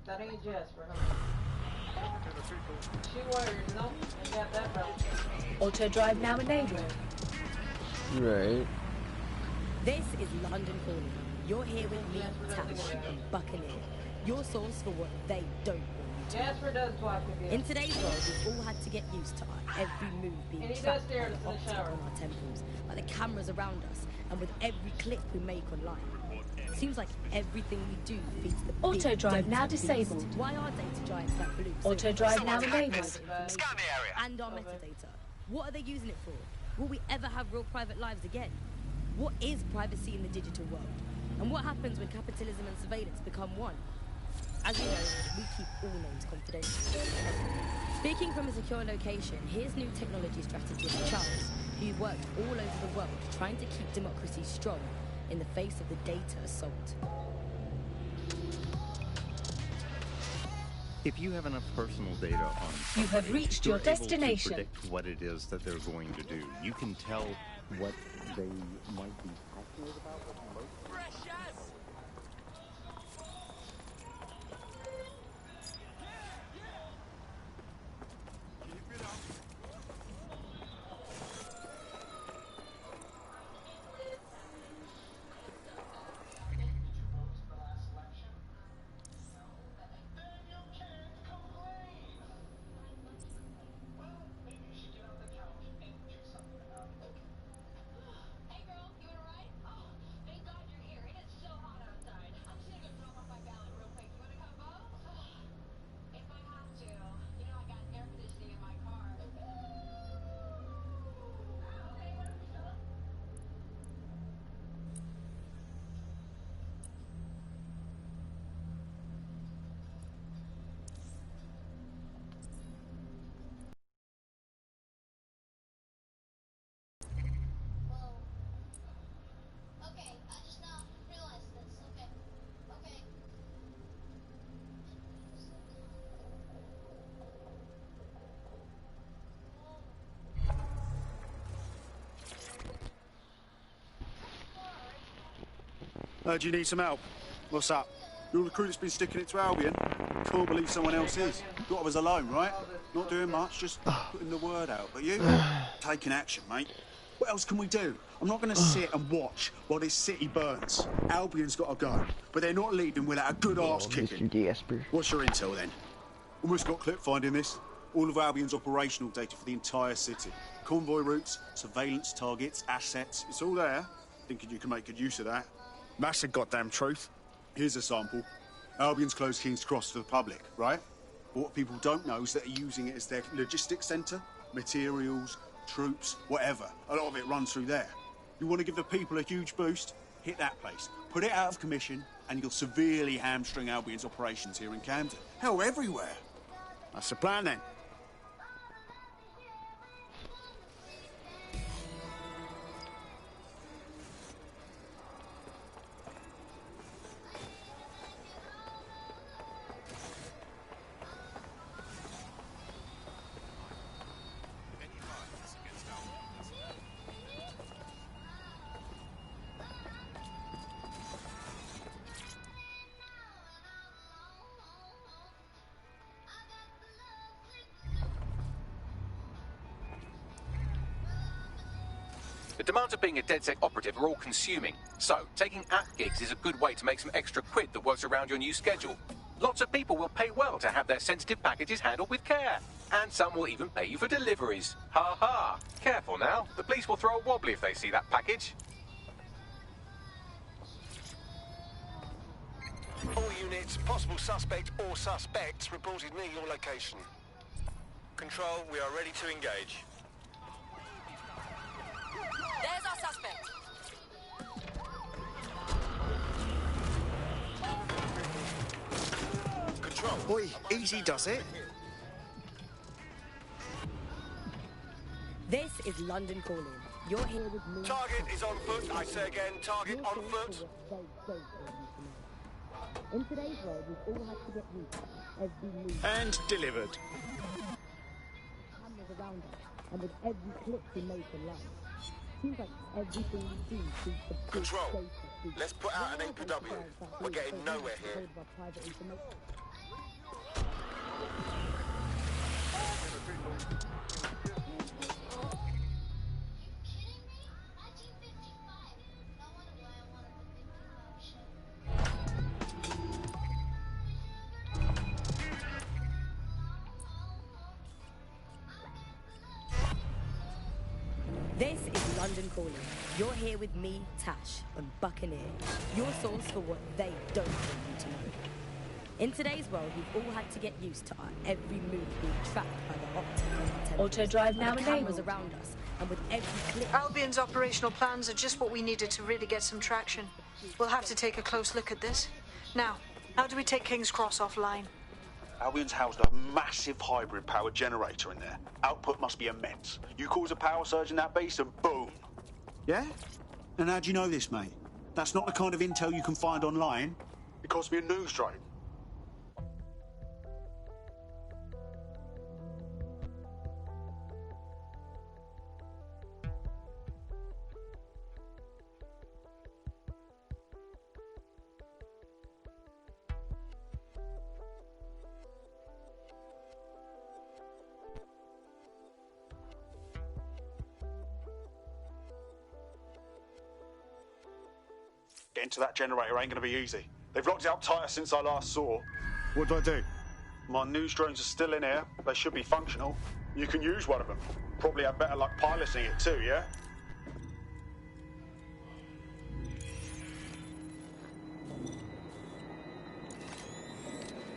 That ain't Jess, we're home. She warriors, no? I got that problem. Auto drive now enabled. Right. This is London Calling. You're here with me, Tash, and Buccaneer. Your source for what they don't want you to. Jasper does watch me. In today's world, we've all had to get used to our every move being tracked by the optic on our temples, like the cameras around us, and with every click we make online. Seems like everything we do feeds the Auto big drive data now beast. disabled. Why are data giants like Blue? Auto drive now enabled. Scan the area. And our metadata. What are they using it for? Will we ever have real private lives again? What is privacy in the digital world? And what happens when capitalism and surveillance become one? As you know, we keep all names confidential. Speaking from a secure location, here's new technology strategist Charles, who worked all over the world trying to keep democracy strong in the face of the data assault. If you have enough personal data on somebody, You have reached your you're able to destination. predict what it is that they're going to do. You can tell what they might be passionate about. Do you need some help? What's up? You're the crew that's been sticking it to Albion? Can't believe someone else is. Thought I was alone, right? Not doing much, just putting the word out. But you? Taking action, mate. What else can we do? I'm not going to sit and watch while this city burns. Albion's got to go, but they're not leaving without a good arse kicking. Mr. Jasper. What's your intel then? Almost got clip finding this. All of Albion's operational data for the entire city. Convoy routes, surveillance targets, assets. It's all there. Thinking you can make good use of that. That's the goddamn truth. Here's a sample. Albion's closed King's Cross to the public, right? But what people don't know is that they're using it as their logistics centre. Materials, troops, whatever. A lot of it runs through there. You want to give the people a huge boost? Hit that place. Put it out of commission, and you'll severely hamstring Albion's operations here in Camden. Hell, everywhere. That's the plan, then. The demands of being a DedSec operative are all-consuming, so taking app gigs is a good way to make some extra quid that works around your new schedule. Lots of people will pay well to have their sensitive packages handled with care, and some will even pay you for deliveries. Ha ha! Careful now, the police will throw a wobbly if they see that package. All units, possible suspect or suspects reported near your location. Control, we are ready to engage. There's our suspect. Control. Oi, easy does it. This is London calling. You're here with me. Target is on foot. I say again, target on foot. In today's world, we've all had to get used to every move. And delivered. Cameras around us, and with every clip we make in life. Seems like everything we do keeps the Control. Let's put out an APW. We're getting nowhere here. This is London calling. You're here with me, Tash, on Buccaneer, your source for what they don't want you to know. In today's world, we've all had to get used to our every move being tracked by the optic on our television. Auto drive now and the cameras around us, and with every clip. Albion's operational plans are just what we needed to really get some traction. We'll have to take a close look at this. Now, how do we take King's Cross offline? Albion's housed a massive hybrid power generator in there. Output must be immense. You cause a power surge in that base and boom. Yeah? And how do you know this, mate? That's not the kind of intel you can find online. It cost me a news drone. Getting to that generator ain't gonna be easy. They've locked it up tighter since I last saw. What do? My news drones are still in here. They should be functional. You can use one of them. Probably have better luck piloting it too, yeah?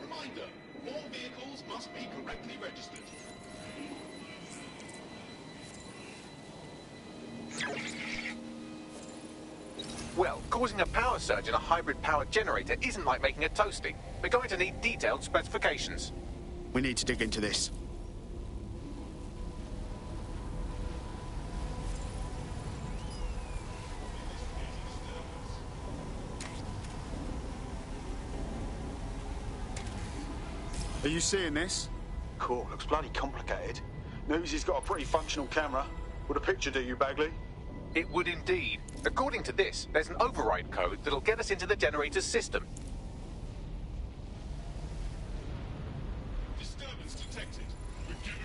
Reminder, all vehicles must be correctly registered. Well, causing a power surge in a hybrid power generator isn't like making a toasty. We're going to need detailed specifications. We need to dig into this. Are you seeing this? Cool, looks bloody complicated. Newsy's got a pretty functional camera. Would a picture do you, Bagley? It would indeed. According to this, there's an override code that'll get us into the generator's system. Disturbance detected. Reduce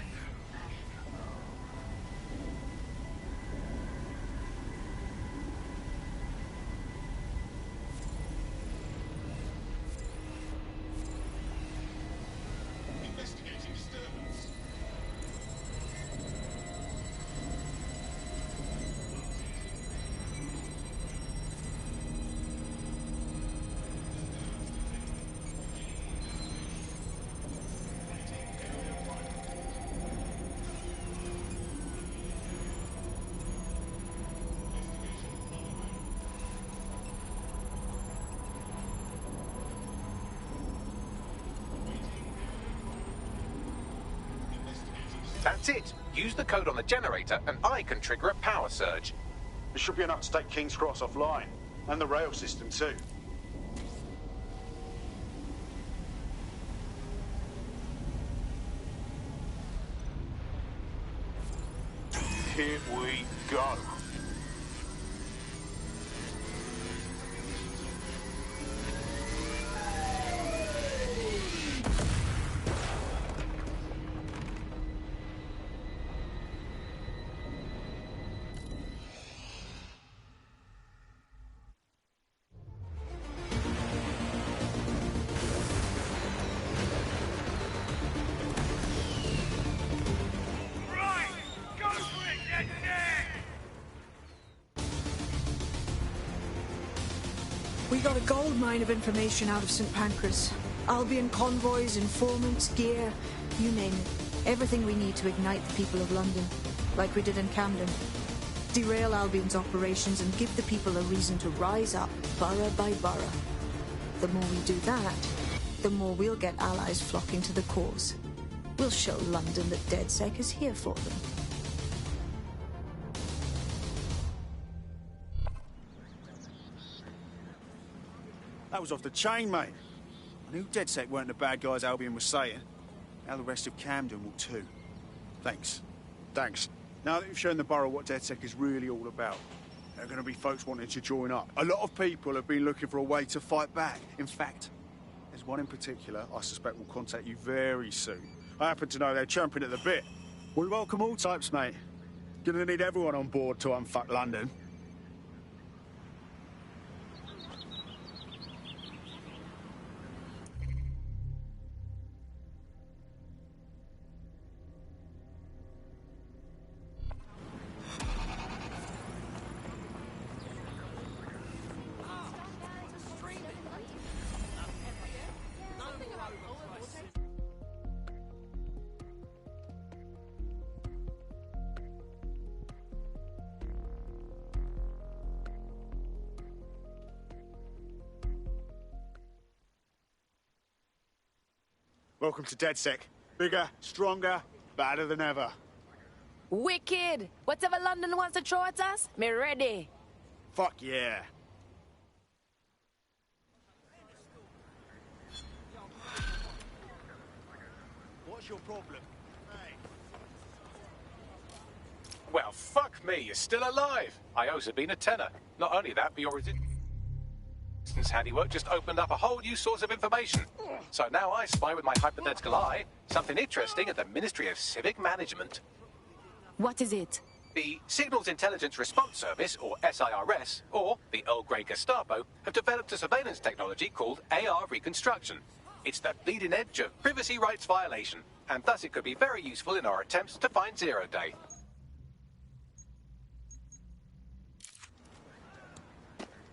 That's it. Use the code on the generator and I can trigger a power surge. There should be enough to take King's Cross offline. And the rail system too. Here we go. We got a gold mine of information out of St. Pancras. Albion convoys, informants, gear, you name it. Everything we need to ignite the people of London, like we did in Camden. Derail Albion's operations and give the people a reason to rise up, borough by borough. The more we do that, the more we'll get allies flocking to the cause. We'll show London that DedSec is here for them. That was off the chain, mate. I knew DedSec weren't the bad guys Albion was saying. Now the rest of Camden will too. Thanks. Thanks. Now that you've shown the borough what DedSec is really all about, there are going to be folks wanting to join up. A lot of people have been looking for a way to fight back. In fact, there's one in particular I suspect will contact you very soon. I happen to know they're champing at the bit. We welcome all types, mate. Gonna need everyone on board to unfuck London. Welcome to DedSec. Bigger, stronger, badder than ever. Wicked! Whatever London wants to throw at us, me ready. Fuck yeah. What's your problem? Well, fuck me, you're still alive. I owe Sabine a tenner. Not only that, but your resistance handiwork just opened up a whole new source of information. So now I spy with my hypothetical eye something interesting at the Ministry of Civic Management. What is it? The Signals Intelligence Response Service, or SIRS, or the Earl Grey Gestapo, have developed a surveillance technology called AR Reconstruction. It's the bleeding edge of privacy rights violation, and thus it could be very useful in our attempts to find Zero Day.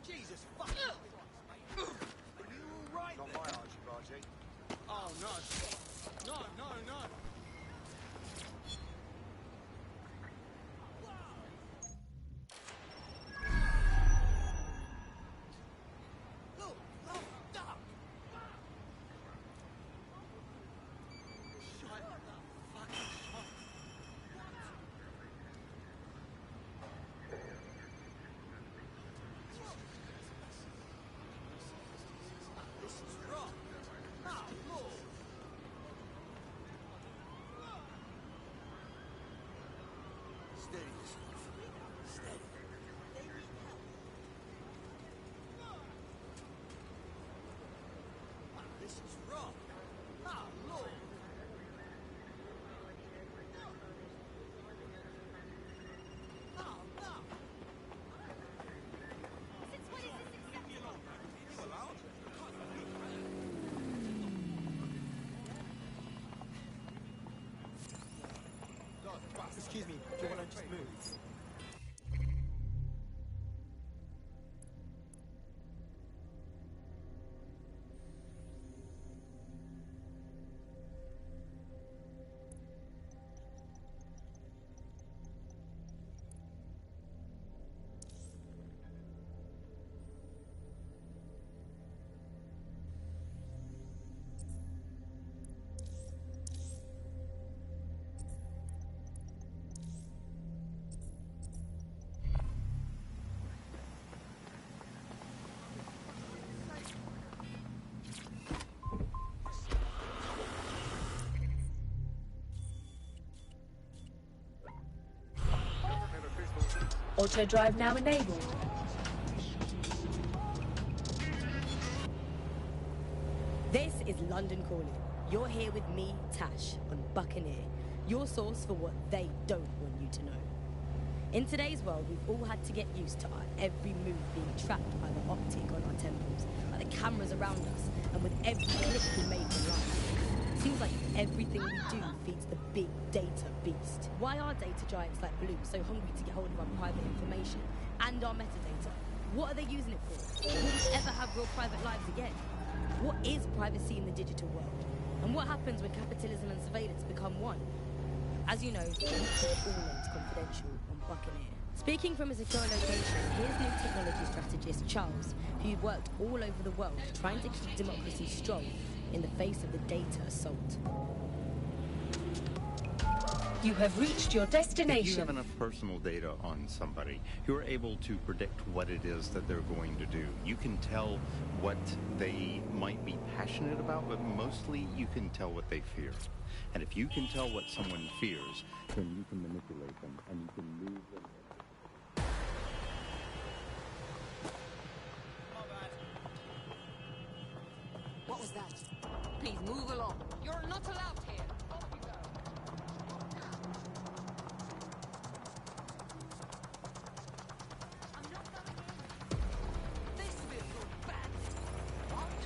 Jesus fucking Christ, mate. Are you all right? Not my Archie. Oh, no. No. Look, duck. Shut the fucking shop. This is wrong. Oh, Lord. Steady yourself. Steady. They need help. This is wrong. Oh, Lord. Oh, no. Excuse me, do you want to just move? Auto drive now enabled. This is London Calling. You're here with me, Tash, on Buccaneer, your source for what they don't want you to know. In today's world, we've all had to get used to our every move being tracked by the optic on our temples, by the cameras around us, and with every click we make online. Seems like everything we do feeds the big data beast. Why are data giants like Bloom so hungry to get hold of our private information and our metadata? What are they using it for? Will we ever have real private lives again? What is privacy in the digital world? And what happens when capitalism and surveillance become one? As you know, we keep all names confidential on Buccaneer. Speaking from a secure location, here's new technology strategist Charles, who worked all over the world trying to keep democracy strong in the face of the data assault. You have reached your destination. If you have enough personal data on somebody, you're able to predict what it is that they're going to do. You can tell what they might be passionate about, but mostly you can tell what they fear. And if you can tell what someone fears, then you can manipulate them and you can move them. What was that? Please move along. You're not allowed here. Off you go. I'm not coming in. This will go bad. What?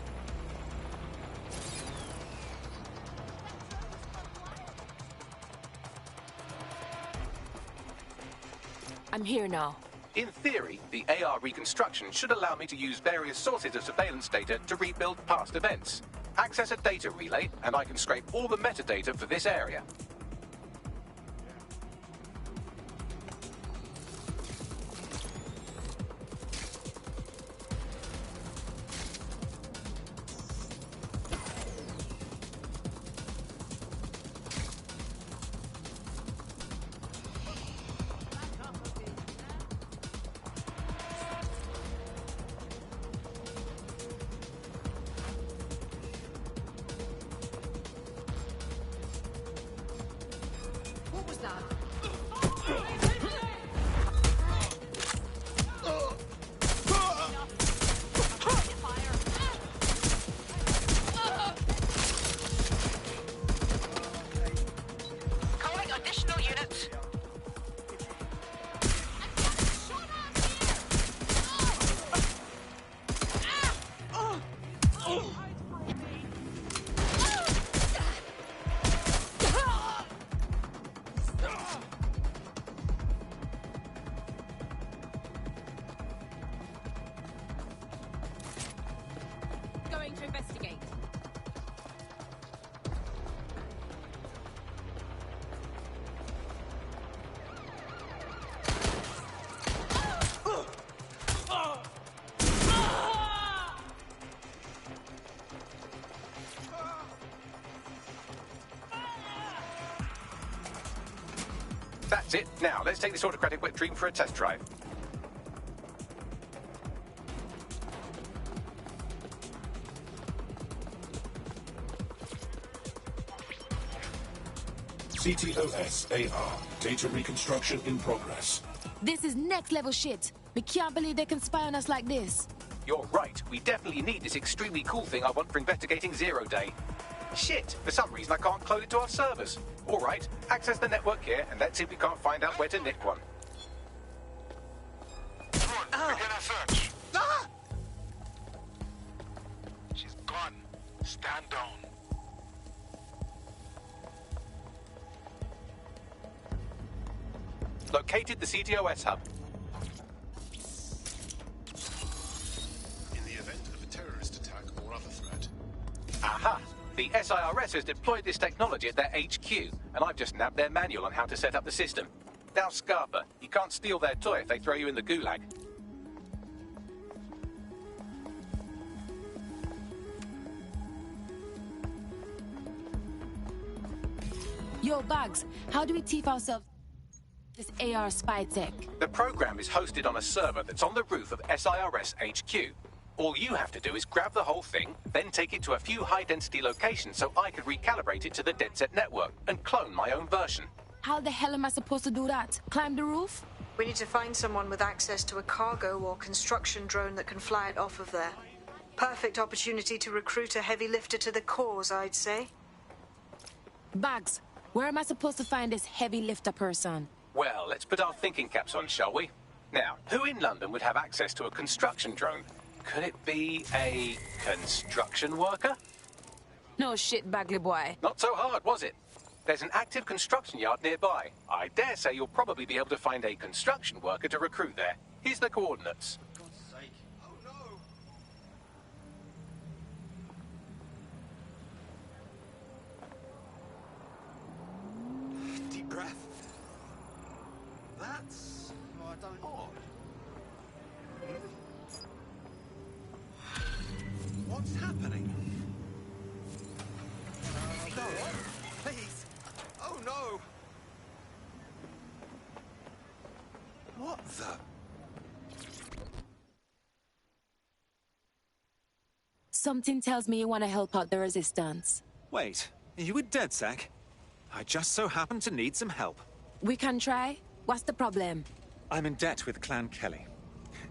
I'm here now. In theory, the AR reconstruction should allow me to use various sources of surveillance data to rebuild past events. Access a data relay, and I can scrape all the metadata for this area. To investigate. That's it. Now, let's take this autocratic wet dream for a test drive. CTOS AR. Data reconstruction in progress. This is next level shit. We can't believe they can spy on us like this. You're right. We definitely need this extremely cool thing I want for investigating Zero Day. Shit, for some reason I can't clone it to our servers. All right, access the network here, and let's see if we can't find out where to nick one. Begin a search. Ah! She's gone. Stand down. Located the CTOS hub. In the event of a terrorist attack or other threat. Aha! The SIRS has deployed this technology at their HQ, and I've just nabbed their manual on how to set up the system. Now, Scarpa, you can't steal their toy if they throw you in the gulag. Yo, Bugs, how do we teeth ourselves this AR spy tech? The program is hosted on a server that's on the roof of SIRS HQ. All you have to do is grab the whole thing, then take it to a few high-density locations so I could recalibrate it to the DedSet network and clone my own version. How the hell am I supposed to do that? Climb the roof? We need to find someone with access to a cargo or construction drone that can fly it off of there. Perfect opportunity to recruit a heavy lifter to the cause, I'd say. Bugs, where am I supposed to find this heavy lifter person? Well, let's put our thinking caps on, shall we? Now, who in London would have access to a construction drone? Could it be a construction worker? No shit, Bagley boy. Not so hard, was it? There's an active construction yard nearby. I dare say you'll probably be able to find a construction worker to recruit there. Here's the coordinates. For God's sake. Oh no! Deep breath. That's odd. What's happening? No, please. Oh no! What the? Something tells me you want to help out the resistance. Wait, are you a DedSec? I just so happen to need some help. We can try. What's the problem? I'm in debt with Clan Kelly.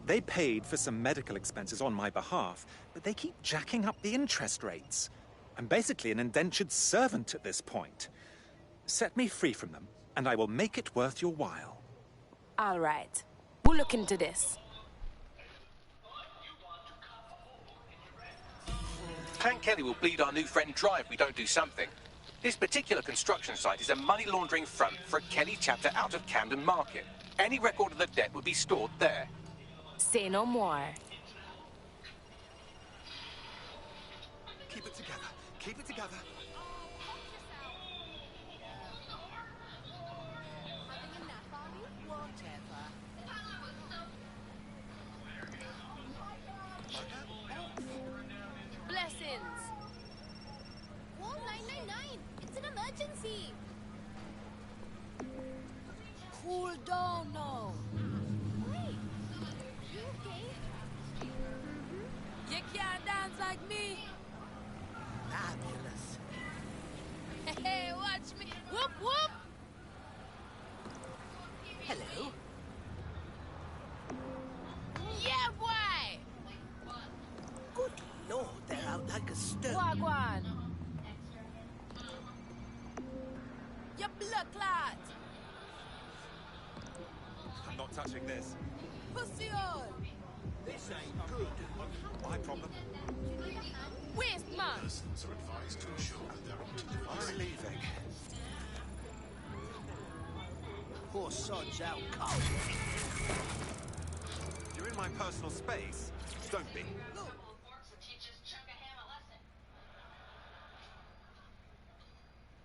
They paid for some medical expenses on my behalf, but they keep jacking up the interest rates. I'm basically an indentured servant at this point. Set me free from them, and I will make it worth your while. All right. We'll look into this. Clan Kelly will bleed our new friend dry if we don't do something. This particular construction site is a money laundering front for a Kelly chapter out of Camden Market. Any record of the debt would be stored there. Say no more. Keep it together. Keep it together. Blessings. 1999. It's an emergency. Cool down now. Wait. You okay? You can't dance like me. Fabulous. Hey, watch me. Whoop, whoop. Hello. Yeah, boy. Good Lord, they're out like a stone. Wagwan. You blood clot. I'm not touching this. Pussy on. This ain't good. My problem. Waste man. Persons are advised to ensure that they're up to device. I'm leaving. Poor sod's out cold. You're in my personal space. Don't be.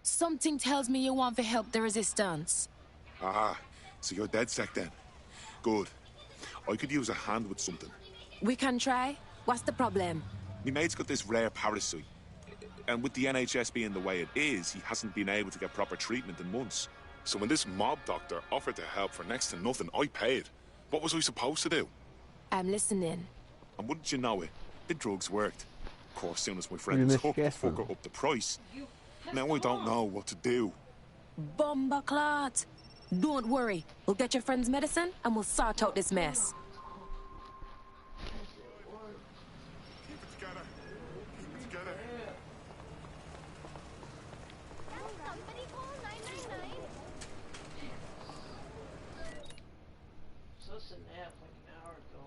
Something tells me you want to help the resistance. Ah, so you're DedSec then? Good. I could use a hand with something. We can try. What's the problem? My mate's got this rare parasite. And with the NHS being the way it is, he hasn't been able to get proper treatment in months. So when this mob doctor offered to help for next to nothing, I paid. What was I supposed to do? I'm listening. And wouldn't you know it, the drugs worked. Of course, soon as my friend was hooked, the fucker upped the price. Now I don't know what to do. Bomba clot. Don't worry. We'll get your friend's medicine and we'll sort out this mess. Keep it together. Keep it together. Somebody call 999. So it's a nap like an hour ago.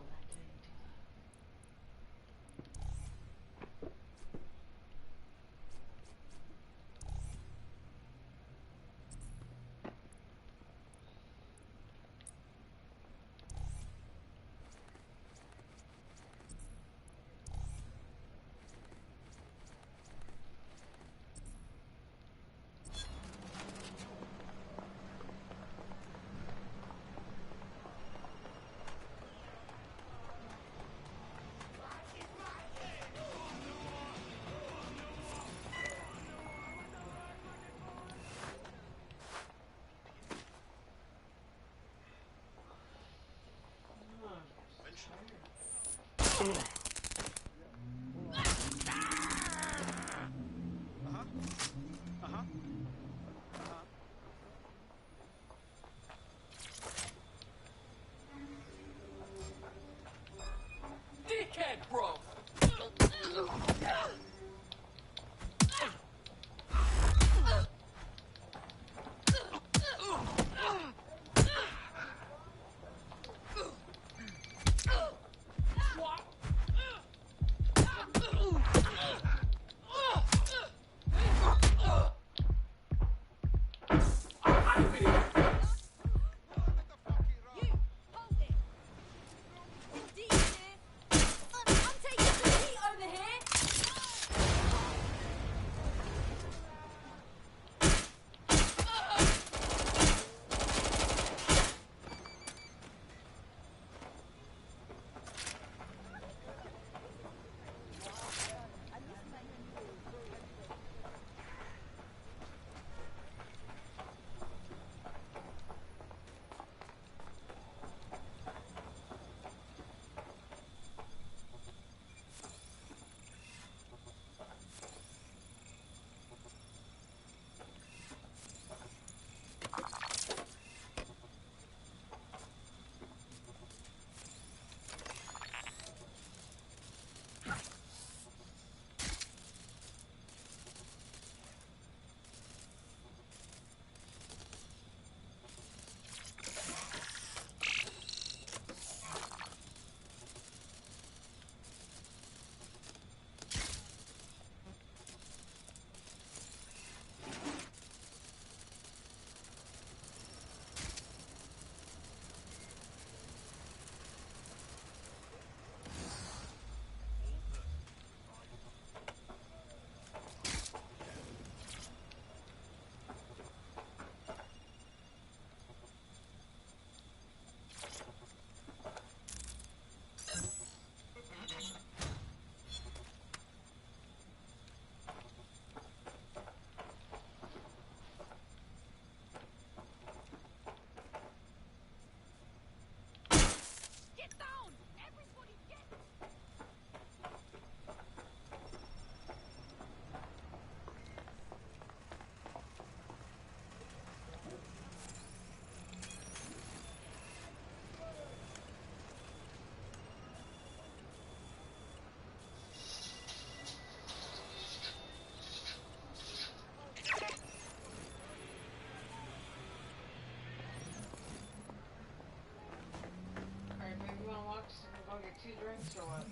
like 2 drinks or what?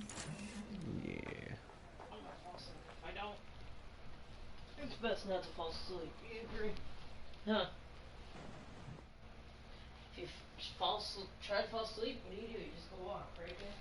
Yeah. I'm not fall asleep. I don't. It's best not to fall asleep. You agree? Huh? If you fall asleep, try to fall asleep, what do? You just go walk, right there?